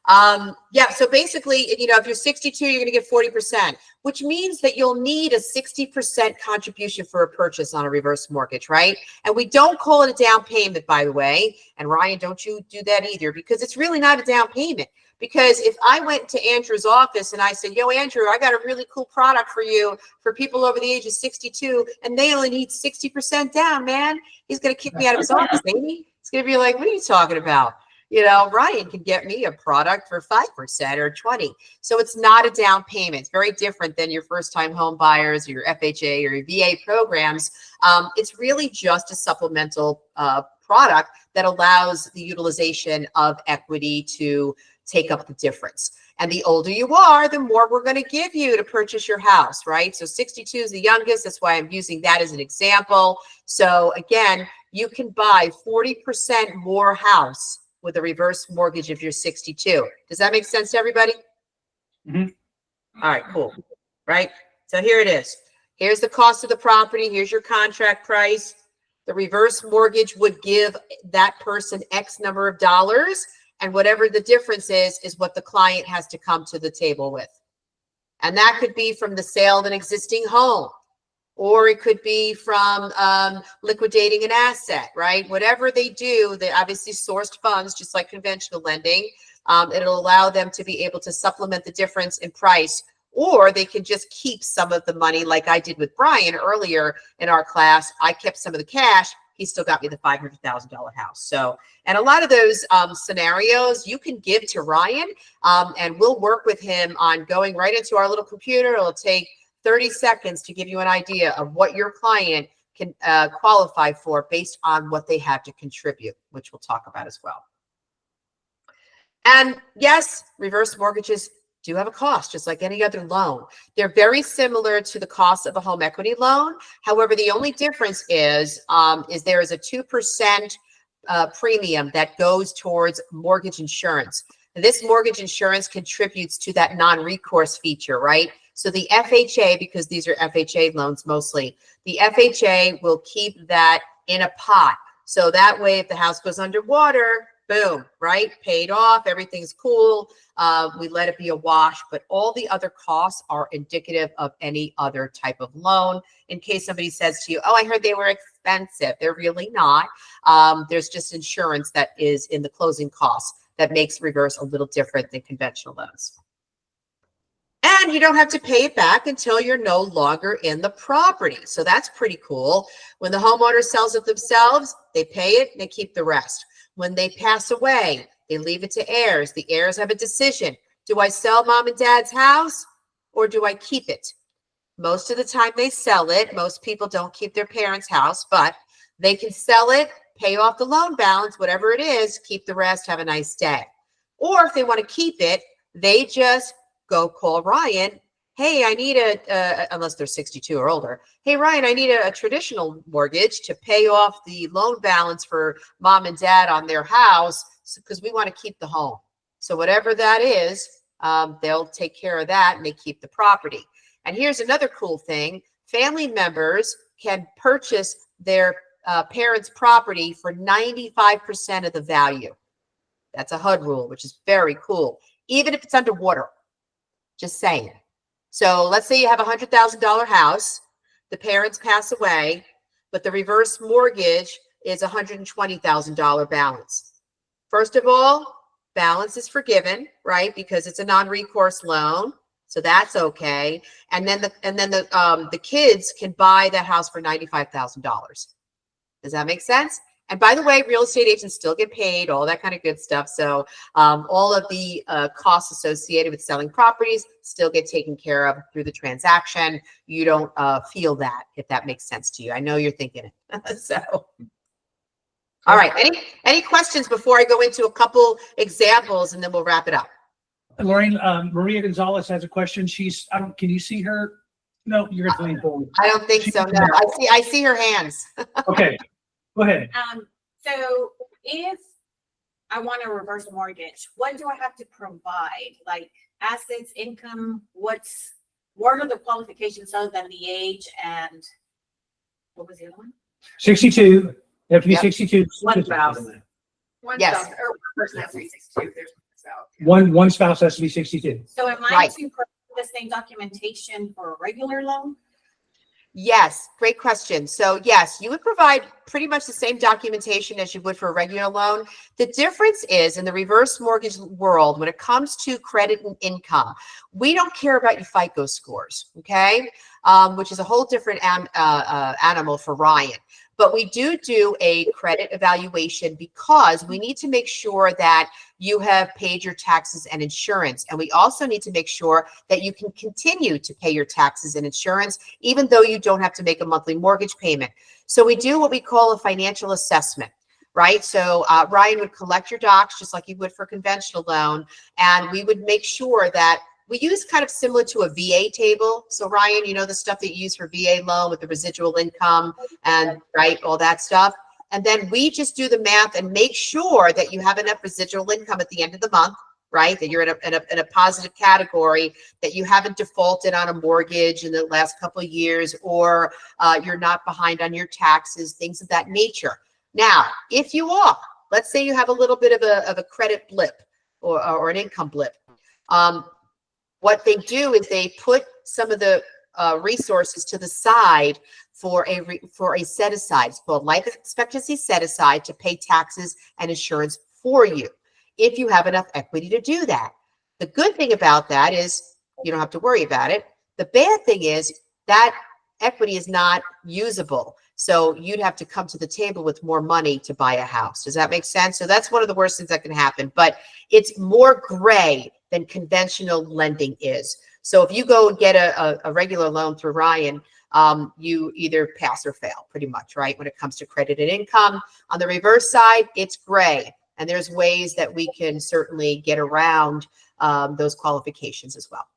Yeah, so basically, if you're 62, you're going to get 40%, which means that you'll need a 60% contribution for a purchase on a reverse mortgage, right? And we don't call it a down payment, by the way. And Ryan, don't you do that either, because it's really not a down payment. Because if I went to Andrew's office and I said, yo, Andrew, I got a really cool product for you for people over the age of 62, and they only need 60% down, man, he's going to kick me out of his office, maybe. He's going to be like, what are you talking about? Ryan can get me a product for 5% or 20%. So it's not a down payment. It's very different than your first-time home buyers or your FHA or your VA programs. It's really just a supplemental product that allows the utilization of equity to take up the difference. And the older you are, the more we're going to give you to purchase your house, right? So 62 is the youngest. That's why I'm using that as an example. So again, you can buy 40% more house with a reverse mortgage if you're 62. Does that make sense to everybody? Mhm. All right, cool. Right? So here it is. Here's the cost of the property. Here's your contract price. The reverse mortgage would give that person X number of dollars. And whatever the difference is what the client has to come to the table with. And that could be from the sale of an existing home, or it could be from liquidating an asset, right? Whatever they do, they obviously sourced funds, just like conventional lending. It'll allow them to be able to supplement the difference in price, or they can just keep some of the money like I did with Brian earlier in our class. I kept some of the cash. He still got me the $500,000 house. So, and a lot of those scenarios you can give to Ryan, and we'll work with him on going right into our little computer. It'll take 30 seconds to give you an idea of what your client can qualify for based on what they have to contribute, which we'll talk about as well. And yes, reverse mortgages do have a cost, just like any other loan. They're very similar to the cost of a home equity loan. However, the only difference is there is a 2% premium that goes towards mortgage insurance. This mortgage insurance contributes to that non-recourse feature, right? So the FHA, because these are FHA loans mostly, the FHA will keep that in a pot. So that way, if the house goes underwater, boom, right? Paid off, everything's cool. We let it be a wash, but all the other costs are indicative of any other type of loan. In case somebody says to you, oh, I heard they were expensive. They're really not. There's just insurance that is in the closing costs that makes reverse a little different than conventional loans. And you don't have to pay it back until you're no longer in the property. So that's pretty cool. When the homeowner sells it themselves, they pay it and they keep the rest. When they pass away, they leave it to heirs. The heirs have a decision. Do I sell mom and dad's house or do I keep it? Most of the time they sell it. Most people don't keep their parents' house, but they can sell it, pay off the loan balance, whatever it is, keep the rest, have a nice day. Or if they want to keep it, they just go call Ryan. Hey, I need unless they're 62 or older. Hey, Ryan, I need a traditional mortgage to pay off the loan balance for mom and dad on their house because we want to keep the home. So whatever that is, they'll take care of that and they keep the property. And here's another cool thing. Family members can purchase their parents' property for 95% of the value. That's a HUD rule, which is very cool, even if it's underwater. Just saying. So let's say you have a $100,000 house, the parents pass away, but the reverse mortgage is $120,000 balance. First of all, balance is forgiven, right? Because it's a non-recourse loan. So that's okay. And then the kids can buy that house for $95,000. Does that make sense? And by the way, real estate agents still get paid, all that kind of good stuff. So all of the costs associated with selling properties still get taken care of through the transaction. You don't feel that, if that makes sense to you. I know you're thinking it. So, all right. Any questions before I go into a couple examples and then we'll wrap it up? Lorraine, Maria Gonzalez has a question. Can you see her? No, you're going to lean forward. I don't think so. No, I see her hands. Okay, go ahead. So if I want a reverse mortgage, what do I have to provide? Like assets, income, what are the qualifications other than the age and what was the other one? 62. You have to be Yep. 62. One spouse. One Yes. spouse, or one person has to be 62. There's so. One spouse has to be 62. So am I Right. to provide the same documentation for a regular loan? Yes, great question. So yes, you would provide pretty much the same documentation as you would for a regular loan. The difference is in the reverse mortgage world, when it comes to credit and income, we don't care about your FICO scores, okay? Which is a whole different animal for Ryan. But we do a credit evaluation because we need to make sure that you have paid your taxes and insurance. And we also need to make sure that you can continue to pay your taxes and insurance, even though you don't have to make a monthly mortgage payment. So we do what we call a financial assessment, right? So Ryan would collect your docs just like he would for a conventional loan. And we would make sure that we use kind of similar to a VA table. So Ryan, you know, the stuff that you use for VA loan with the residual income and right, all that stuff. And then we just do the math and make sure that you have enough residual income at the end of the month, right? That you're in a positive category, that you haven't defaulted on a mortgage in the last couple of years, or you're not behind on your taxes, things of that nature. Now, if you are, let's say you have a little bit of a credit blip or an income blip. What they do is they put some of the resources to the side for a set aside. It's called life expectancy set aside to pay taxes and insurance for you, if you have enough equity to do that. The good thing about that is you don't have to worry about it. The bad thing is that equity is not usable. So you'd have to come to the table with more money to buy a house. Does that make sense? So that's one of the worst things that can happen, but it's more gray than conventional lending is. So if you go and get a regular loan through Ryan, you either pass or fail pretty much, right? When it comes to credit and income. On the reverse side, it's gray. And there's ways that we can certainly get around those qualifications as well.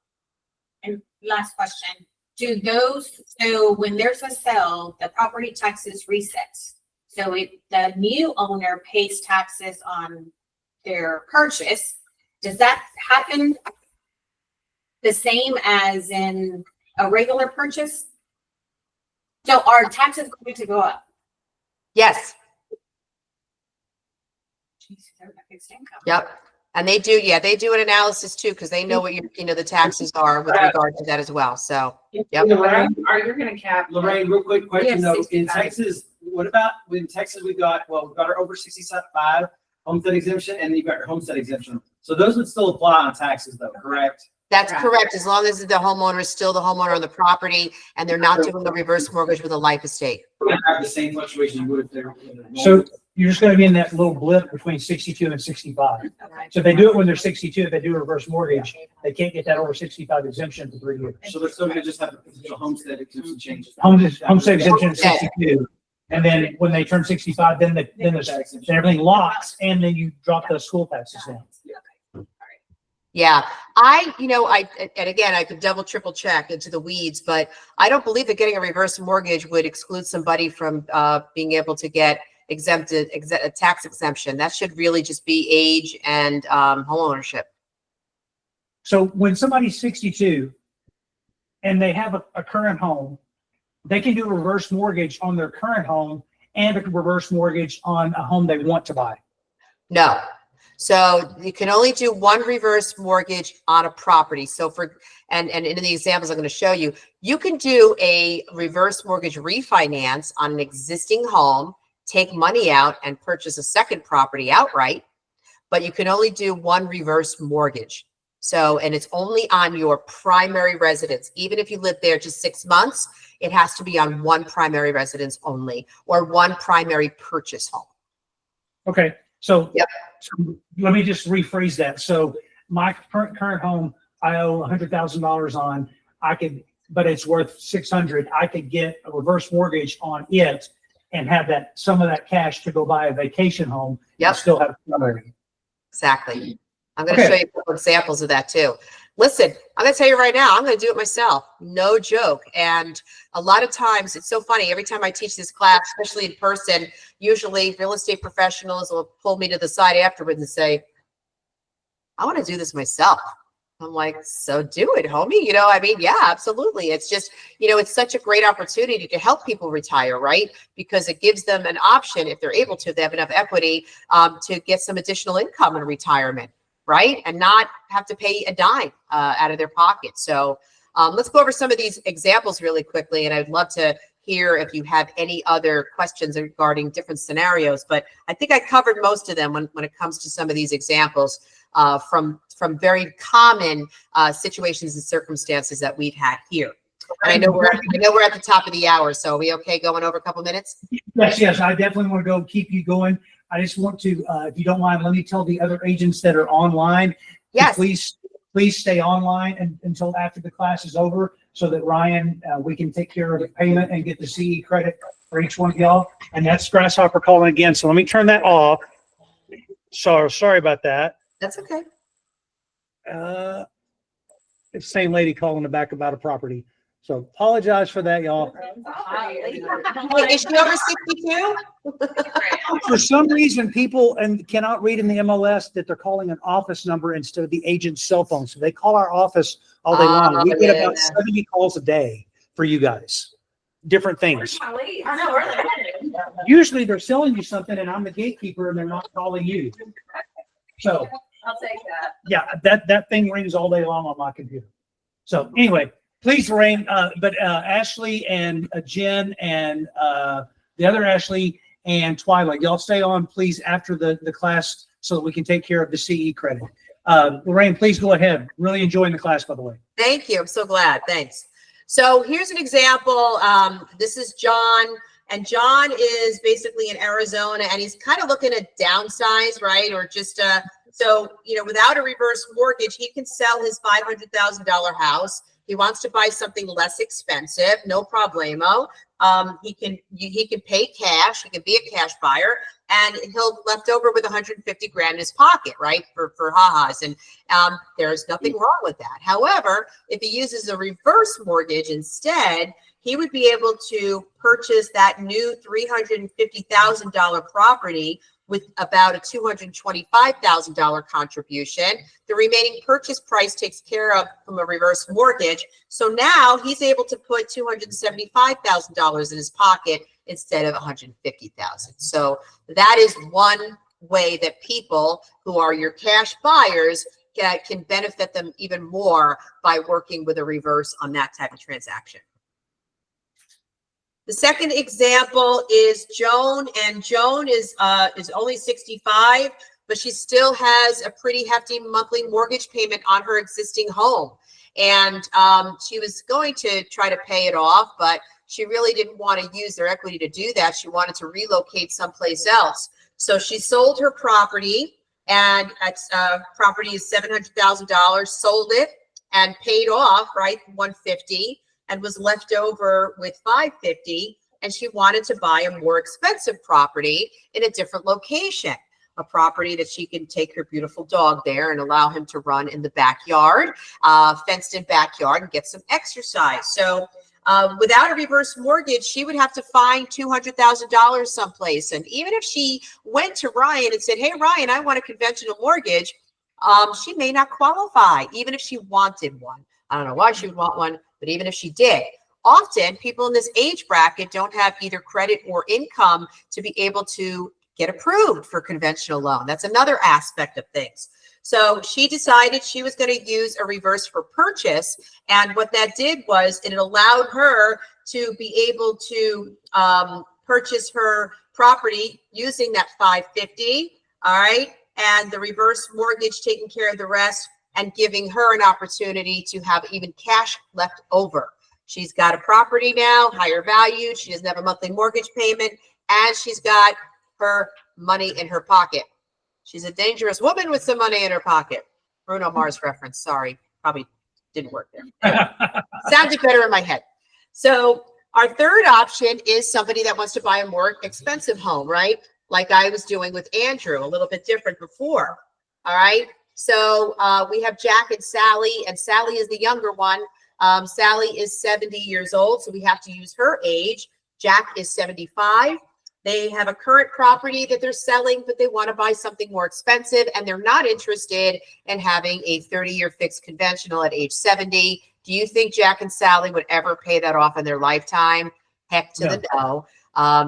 And last question, so when there's a sale, the property taxes resets. So if the new owner pays taxes on their purchase, does that happen the same as in a regular purchase? So are taxes going to go up? Yes. Jeez, they're a fixed income. Yep. And they do an analysis too, because they know what the taxes are with regard to that as well. So, yep. Lorraine, are you gonna cap? Lorraine, real quick question Yes, though, in 65. Texas, what about, in Texas, we've got our over 65 homestead exemption, and you've got your homestead exemption. So those would still apply on taxes though, correct? That's Right. correct. As long as the homeowner is still the homeowner on the property and they're not doing the reverse mortgage with a life estate. We're gonna have the same fluctuation you would if they're. So you're just going to be in that little blip between 62 and 65. So if they do it when they're 62, if they do a reverse mortgage, they can't get that over 65 exemption for 3 years. So they're still gonna just have the potential homestead exemption changes. Homestead exemption is 62. And then when they turn 65, then everything locks, and then you drop the school taxes down. Yeah, and again, I could double, triple check into the weeds, but I don't believe that getting a reverse mortgage would exclude somebody from being able to get a tax exemption. That should really just be age and home ownership. So when somebody's 62 and they have a current home, they can do a reverse mortgage on their current home and a reverse mortgage on a home they want to buy. No. So you can only do one reverse mortgage on a property. So and in the examples I'm going to show you, you can do a reverse mortgage refinance on an existing home, take money out and purchase a second property outright. but you can only do one reverse mortgage. So, and it's only on your primary residence. Even if you live there just 6 months, it has to be on one primary residence only, or one primary purchase home. Okay, so, Yep. so let me just rephrase that. So my current home, I owe $100,000 on. I could, but it's worth 600. I could get a reverse mortgage on it and have that, some of that cash to go buy a vacation home. Yep. And still have primary. Exactly. I'm going to Okay. show you a couple examples of that too. Listen, I'm going to tell you right now, I'm going to do it myself. No joke. And a lot of times it's so funny. Every time I teach this class, especially in person, usually real estate professionals will pull me to the side afterwards and say, I want to do this myself. I'm like, so do it, homie. You know, I mean, yeah, absolutely. It's just, you know, it's such a great opportunity to help people retire, right? Because it gives them an option, if they're able to, if they have enough equity, to get some additional income in retirement, right? And not have to pay a dime out of their pocket. So let's go over some of these examples really quickly. And I'd love to hear if you have any other questions regarding different scenarios. But I think I covered most of them when it comes to some of these examples from very common situations and circumstances that we've had here. And I know we're at the top of the hour, so are we okay going over a couple minutes? Yes, I definitely want to go keep you going. I just want to, if you don't mind, let me tell the other agents that are online. Yes. Please stay online until after the class is over, so that Ryan, we can take care of the payment and get the CE credit for each one of y'all. And that's Grasshopper calling again. So let me turn that off. So sorry about that. That's okay. It's the same lady calling the back about a property. So apologize for that, y'all. Wait, is she over 62? For some reason, people cannot read in the MLS that they're calling an office number instead of the agent's cell phone. So they call our office all day long. We get about 70 calls a day for you guys. Different things. I know, where are they headed? Usually they're selling you something and I'm the gatekeeper and they're not calling you. So I'll take that. yeah, that thing rings all day long on my computer. So anyway, please, Lorraine, but Ashley and Jen and the other Ashley and Twilight, y'all stay on, please, after the class so that we can take care of the CE credit. Lorraine, please go ahead. Really enjoying the class, by the way. Thank you. I'm so glad. Thanks. So here's an example. This is John, and John is basically in Arizona, and he's kind of looking at downsize, right? Or just so, you know, without a reverse mortgage, he can sell his $500,000 house. He wants to buy something less expensive, no problemo. He can pay cash. He can be a cash buyer, and he'll left over with 150 grand in his pocket, right? For ha-has. And there's nothing wrong with that. However, if he uses a reverse mortgage instead, he would be able to purchase that new $350,000 property with about a $225,000 contribution. The remaining purchase price takes care of from a reverse mortgage. So now he's able to put $275,000 in his pocket instead of $150,000. So that is one way that people who are your cash buyers can benefit them even more by working with a reverse on that type of transaction. The second example is Joan, and Joan is only 65, but she still has a pretty hefty monthly mortgage payment on her existing home. And she was going to try to pay it off, but she really didn't want to use their equity to do that. She wanted to relocate someplace else. So she sold her property, and property is $700,000, sold it and paid off, right, $150,000. And was left over with $550,000, and she wanted to buy a more expensive property in a different location, a property that she can take her beautiful dog there and allow him to run in the backyard, fenced in backyard, and get some exercise. So without a reverse mortgage, she would have to find $200,000 someplace. And even if she went to Ryan and said, hey, Ryan, I want a conventional mortgage, she may not qualify, even if she wanted one. I don't know why she would want one, but even if she did, often people in this age bracket don't have either credit or income to be able to get approved for conventional loan. That's another aspect of things. So she decided she was going to use a reverse for purchase. And what that did was it allowed her to be able to purchase her property using that $550,000. All right. and the reverse mortgage taking care of the rest and giving her an opportunity to have even cash left over. She's got a property now, higher value. She doesn't have a monthly mortgage payment, and she's got her money in her pocket. She's a dangerous woman with some money in her pocket. Bruno Mars reference. Sorry, probably didn't work there. Sounded better in my head. So our third option is somebody that wants to buy a more expensive home, right? Like I was doing with Andrew, a little bit different before. All right. So we have Jack and Sally, and Sally is the younger one. Sally is 70 years old, so we have to use her age. Jack is 75. They have a current property that they're selling, but they want to buy something more expensive, and they're not interested in having a 30-year fixed conventional at age 70. Do you think Jack and Sally would ever pay that off in their lifetime? Heck to the no.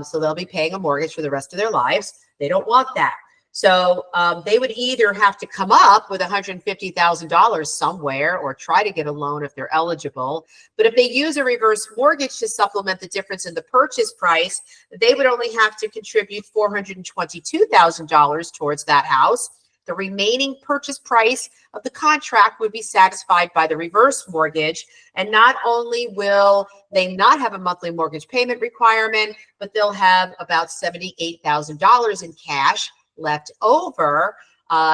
So they'll be paying a mortgage for the rest of their lives. They don't want that. So they would either have to come up with $150,000 somewhere or try to get a loan if they're eligible. But if they use a reverse mortgage to supplement the difference in the purchase price, they would only have to contribute $422,000 towards that house. The remaining purchase price of the contract would be satisfied by the reverse mortgage. And not only will they not have a monthly mortgage payment requirement, but they'll have about $78,000 in cash left over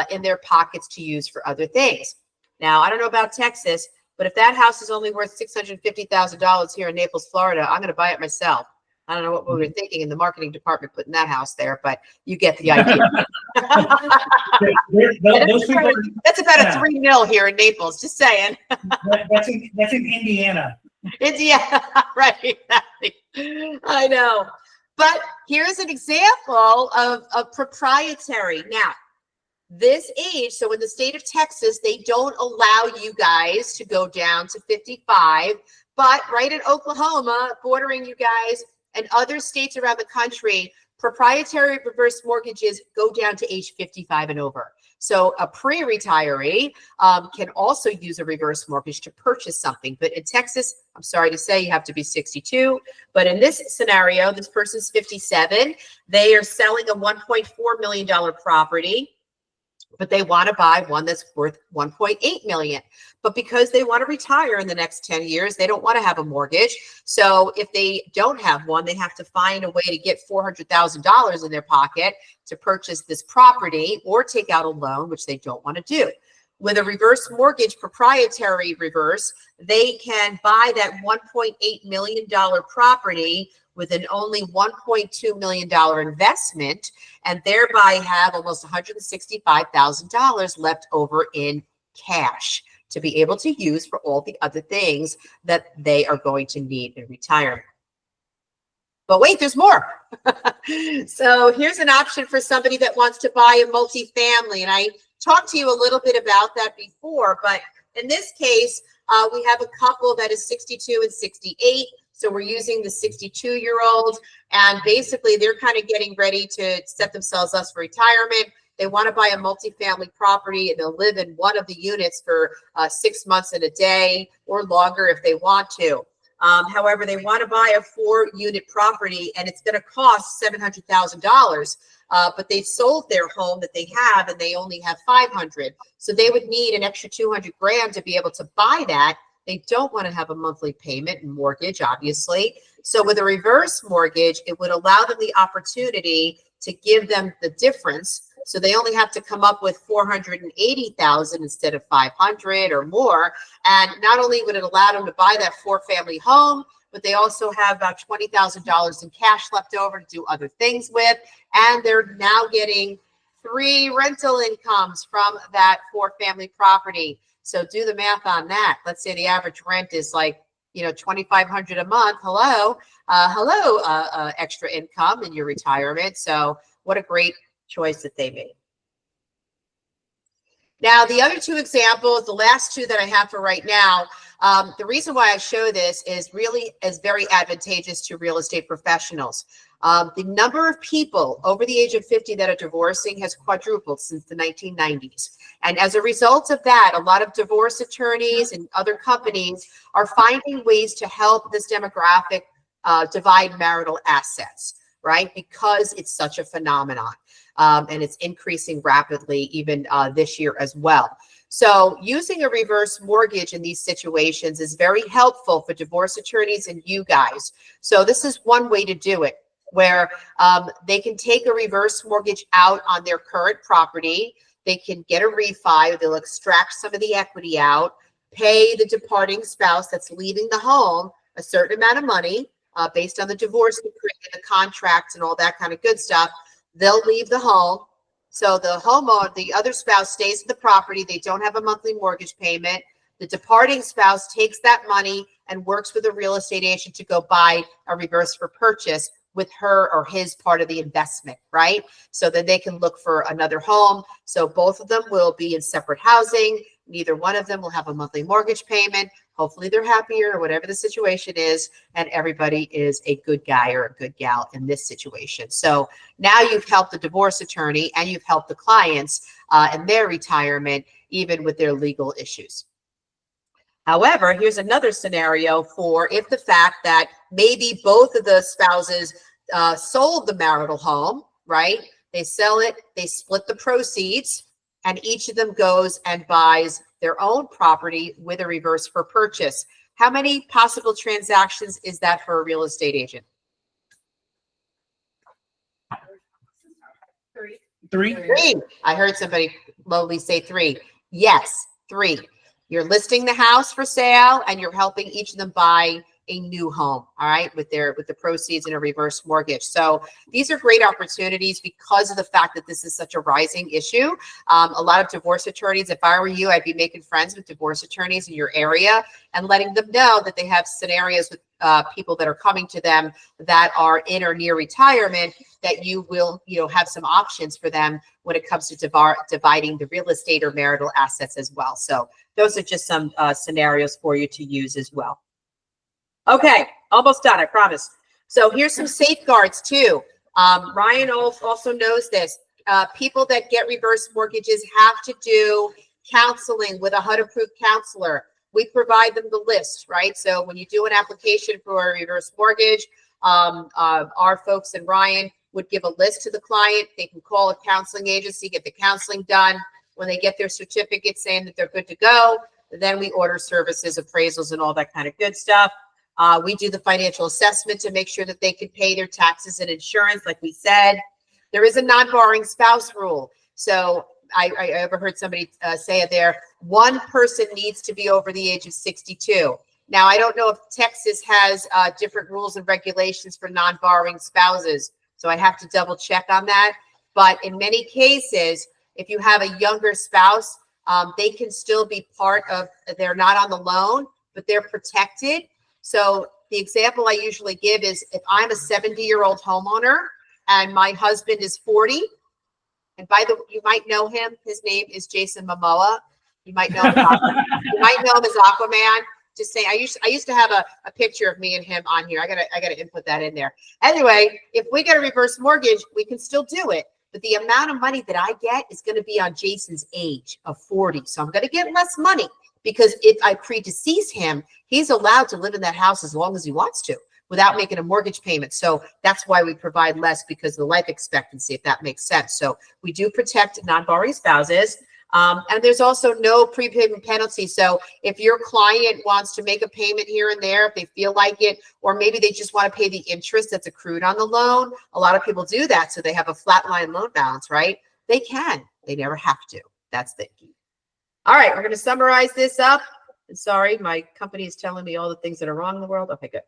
in their pockets to use for other things. Now, I don't know about Texas, but if that house is only worth $650,000 here in Naples, Florida, I'm going to buy it myself. I don't know what we were thinking in the marketing department putting that house there, but you get the idea. That's about a 3 mil here in Naples, just saying. That's in Indiana. Yeah, right. Exactly. I know. But here's an example of proprietary. Now, this age, so in the state of Texas, they don't allow you guys to go down to 55, but right in Oklahoma, bordering you guys, and other states around the country, proprietary reverse mortgages go down to age 55 and over. So a pre-retiree can also use a reverse mortgage to purchase something. But in Texas, I'm sorry to say, you have to be 62. But in this scenario, this person's 57. They are selling a $1.4 million property, but they want to buy one that's worth $1.8 million. But because they want to retire in the next 10 years, they don't want to have a mortgage. So if they don't have one, they have to find a way to get $400,000 in their pocket to purchase this property or take out a loan, which they don't want to do. With a reverse mortgage, proprietary reverse, they can buy that $1.8 million property with an only $1.2 million investment, and thereby have almost $165,000 left over in cash to be able to use for all the other things that they are going to need in retirement. But wait, there's more. So here's an option for somebody that wants to buy a multifamily. And I talked to you a little bit about that before, but in this case, we have a couple that is 62 and 68. So we're using the 62-year-old, and basically they're kind of getting ready to set themselves up for retirement. They want to buy a multifamily property, and they'll live in one of the units for 6 months and a day or longer if they want to. However, they want to buy a 4-unit property, and it's going to cost $700,000. But they've sold their home that they have, and they only have $500,000. So they would need an extra $200,000 to be able to buy that. They don't want to have a monthly payment and mortgage, obviously. So with a reverse mortgage, it would allow them the opportunity to give them the difference. So they only have to come up with $480,000 instead of $500,000 or more. And not only would it allow them to buy that 4-family home, but they also have about $20,000 in cash left over to do other things with. And they're now getting 3 rental incomes from that 4-family property. So do the math on that. Let's say the average rent is like, $2,500 a month. Hello, extra income in your retirement. So what a great choice that they made. Now, the other 2 examples, the last 2 that I have for right now, the reason why I show this is really is very advantageous to real estate professionals. The number of people over the age of 50 that are divorcing has quadrupled since the 1990s. And as a result of that, a lot of divorce attorneys and other companies are finding ways to help this demographic divide marital assets. right? Because it's such a phenomenon. And it's increasing rapidly even this year as well. So using a reverse mortgage in these situations is very helpful for divorce attorneys and you guys. So this is one way to do it, where they can take a reverse mortgage out on their current property. They can get a refi. They'll extract some of the equity out, pay the departing spouse that's leaving the home a certain amount of money based on the divorce decree and the contracts and all that kind of good stuff. They'll leave the home. So the homeowner, the other spouse stays in the property. They don't have a monthly mortgage payment. The departing spouse takes that money and works with a real estate agent to go buy a reverse for purchase with her or his part of the investment, right? So then they can look for another home. So both of them will be in separate housing. Neither one of them will have a monthly mortgage payment. Hopefully they're happier or whatever the situation is, and everybody is a good guy or a good gal in this situation. So now you've helped the divorce attorney and you've helped the clients in their retirement, even with their legal issues. However, here's another scenario for if the fact that maybe both of the spouses sold the marital home, right? They sell it, they split the proceeds, and each of them goes and buys their own property with a reverse for purchase. How many possible transactions is that for a real estate agent? Three. Three. I heard somebody lowly say three. Yes, three. You're listing the house for sale and you're helping each of them buy a new home, all right, with the proceeds in a reverse mortgage. So these are great opportunities because of the fact that this is such a rising issue. A lot of divorce attorneys, if I were you, I'd be making friends with divorce attorneys in your area and letting them know that they have scenarios with people that are coming to them that are in or near retirement, that you will, have some options for them when it comes to dividing the real estate or marital assets as well. So those are just some scenarios for you to use as well. Okay, almost done, I promise. So here's some safeguards too. Ryan also knows this. People that get reverse mortgages have to do counseling with a HUD-approved counselor. We provide them the list, right? So when you do an application for a reverse mortgage, our folks and Ryan would give a list to the client. They can call a counseling agency, get the counseling done. When they get their certificate saying that they're good to go, then we order services, appraisals, and all that kind of good stuff. We do the financial assessment to make sure that they can pay their taxes and insurance, like we said. There is a non-borrowing spouse rule. So I overheard somebody say it there. One person needs to be over the age of 62. Now, I don't know if Texas has different rules and regulations for non-borrowing spouses, so I have to double check on that. But in many cases, if you have a younger spouse, they can still be part of, they're not on the loan, but they're protected. So the example I usually give is if I'm a 70-year-old homeowner and my husband is 40, and you might know him. His name is Jason Momoa. You might know him. You might know him as Aquaman. Just saying, I used to have a picture of me and him on here. I gotta input that in there. Anyway, if we get a reverse mortgage, we can still do it. But the amount of money that I get is going to be on Jason's age of 40. So I'm going to get less money because if I predecease him, he's allowed to live in that house as long as he wants to without making a mortgage payment. So that's why we provide less, because of the life expectancy, if that makes sense. So we do protect non-borrowing spouses. And there's also no prepayment penalty. So if your client wants to make a payment here and there, if they feel like it, or maybe they just want to pay the interest that's accrued on the loan, a lot of people do that. So they have a flat line loan balance, right? They can. They never have to. That's the key. All right, we're going to summarize this up. And sorry, my company is telling me all the things that are wrong in the world. Okay, good.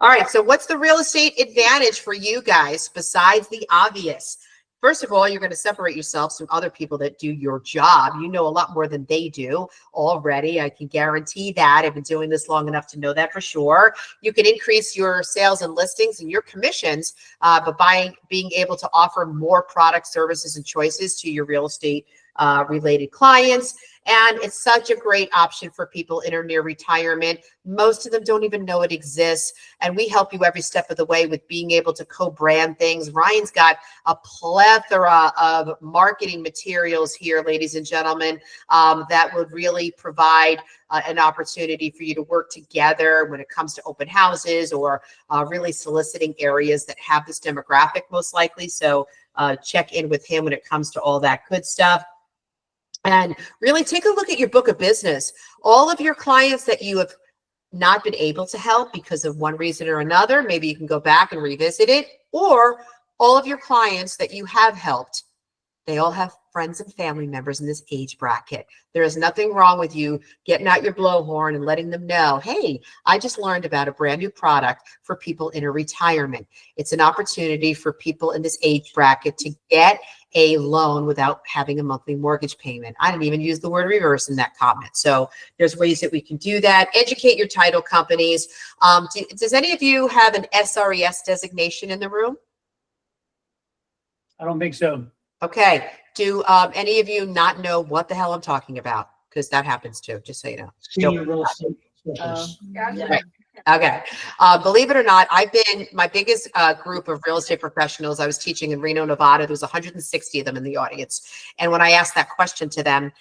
All right, so what's the real estate advantage for you guys besides the obvious? First of all, you're going to separate yourselves from other people that do your job. You know a lot more than they do already. I can guarantee that. I've been doing this long enough to know that for sure. You can increase your sales and listings and your commissions by being able to offer more products, services, and choices to your real estate related clients. And it's such a great option for people in or near retirement. Most of them don't even know it exists. And we help you every step of the way with being able to co-brand things. Ryan's got a plethora of marketing materials here, ladies and gentlemen, that would really provide an opportunity for you to work together when it comes to open houses or really soliciting areas that have this demographic most likely. So check in with him when it comes to all that good stuff. And really take a look at your book of business. All of your clients that you have not been able to help because of one reason or another, maybe you can go back and revisit it, or all of your clients that you have helped, they all have friends and family members in this age bracket. There is nothing wrong with you getting out your blowhorn and letting them know, hey, I just learned about a brand new product for people in a retirement. It's an opportunity for people in this age bracket to get a loan without having a monthly mortgage payment. I didn't even use the word reverse in that comment. So there's ways that we can do that. Educate your title companies. Does any of you have an SRES designation in the room? I don't think so. Okay. Do any of you not know what the hell I'm talking about? Because that happens too, just so you know. Senior real estate specialist. Right. Okay. Believe it or not, my biggest group of real estate professionals, I was teaching in Reno, Nevada. There was 160 of them in the audience. And when I asked that question to them,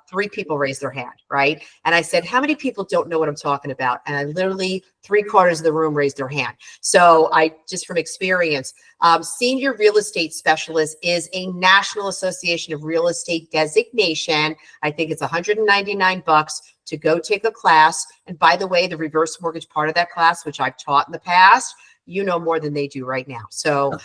3 people raised their hand, right? And I said, how many people don't know what I'm talking about? And I literally 3/4 of the room raised their hand. So I just from experience, senior real estate specialist is a National Association of Real Estate designation. I think it's $199 to go take a class. And by the way, the reverse mortgage part of that class, which I've taught in the past, you know more than they do right now. So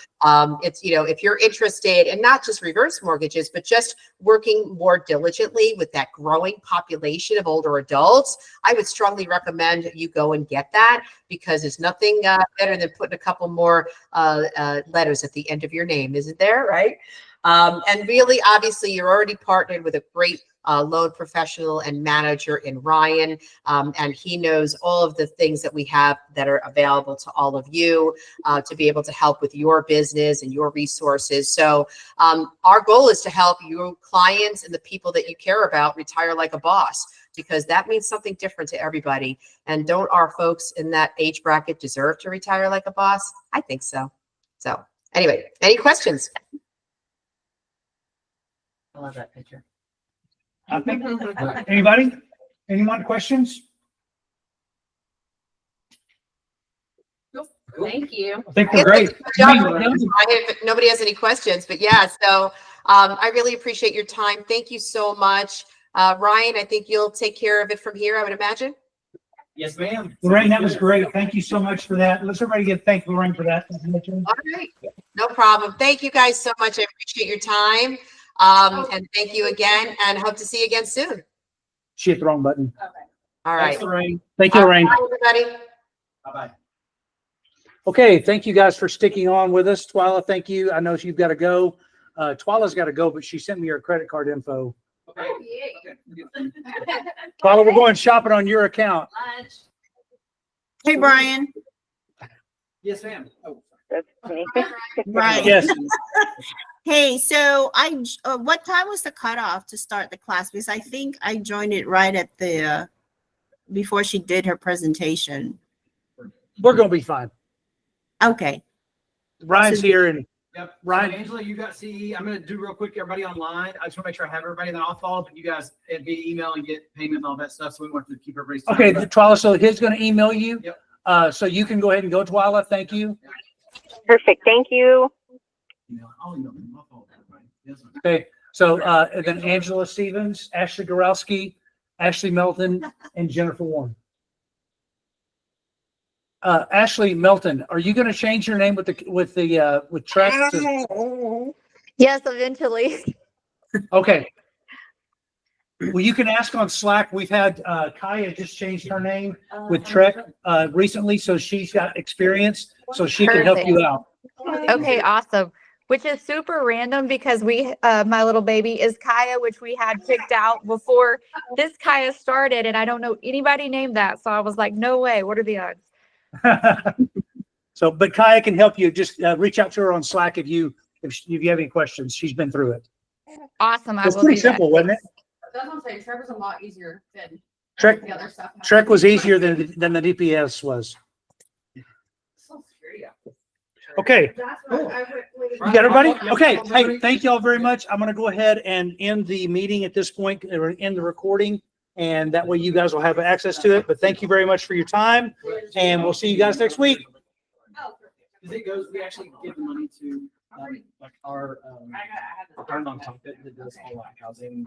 it's, if you're interested in not just reverse mortgages, but just working more diligently with that growing population of older adults, I would strongly recommend you go and get that, because there's nothing better than putting a couple more letters at the end of your name, isn't there? Right. And really, obviously, you're already partnered with a great loan professional and manager in Ryan. And he knows all of the things that we have that are available to all of you to be able to help with your business and your resources. So our goal is to help your clients and the people that you care about retire like a boss, because that means something different to everybody. And don't our folks in that age bracket deserve to retire like a boss? I think so. So anyway, any questions? I love that picture. I think, anybody? Anyone questions? Thank you. I think we're great. If nobody has any questions, but yeah, so I really appreciate your time. Thank you so much. Ryan, I think you'll take care of it from here, I would imagine. Yes, ma'am. Lorraine, that was great. Thank you so much for that. Let's everybody thank Lorraine for that. All right. No problem. Thank you guys so much. I appreciate your time. And thank you again, and hope to see you again soon. She hit the wrong button. All right. Thanks, Lorraine. Thank you, Lorraine. Bye, everybody. Bye-bye. Okay, thank you guys for sticking on with us. Twyla, thank you. I know you've got to go. Twyla's got to go, but she sent me her credit card info. Okay. Twyla, we're going shopping on your account. Lunch. Hey, Brian. Yes, ma'am. Oh, Right. Yes. Hey, so what time was the cutoff to start the class? Because I think I joined it right at the, before she did her presentation. We're going to be fine. Okay. Ryan's here and yep. Ryan. So Angela, you got CE. I'm going to do real quick, everybody online. I just want to make sure I have everybody, then I'll follow up with you guys via email and get payment and all that stuff. So we want to keep everybody's time. Okay, Twyla, so he's going to email you. Yep. So you can go ahead and go, Twyla. Thank you. Perfect. Thank you. I'll email them. I'll follow up, everybody. Yes, ma'am. Okay, so and then Angela Stevens, Ashley Gorowski, Ashley Melton, and Jennifer Warren. Ashley Melton, are you going to change your name with Trek? Yes, eventually. Okay. Well, you can ask on Slack. We've had Kaya just changed her name with Trek recently, so she's got experience, so she can help you out. Okay, awesome. Which is super random because we, my little baby is Kaya, which we had picked out before this Kaya started, and I don't know anybody named that. So I was like, no way. What are the odds? So, but Kaya can help you. Just reach out to her on Slack if you have any questions. She's been through it. Awesome. I It's will pretty do simple, that. wasn't it? That's what I'm saying. Trevor's a lot easier than Trek, the other stuff. Trek was easier than the DPS was. So scary. Okay. That's what I went. You got everybody? Okay. Hey, thank you all very much. I'm going to go ahead and end the meeting at this point, or end the recording. And that way you guys will have access to it. But thank you very much for your time. And we'll see you guys next week. Because it goes, we actually give the money to, like our, nonprofit that does all that housing.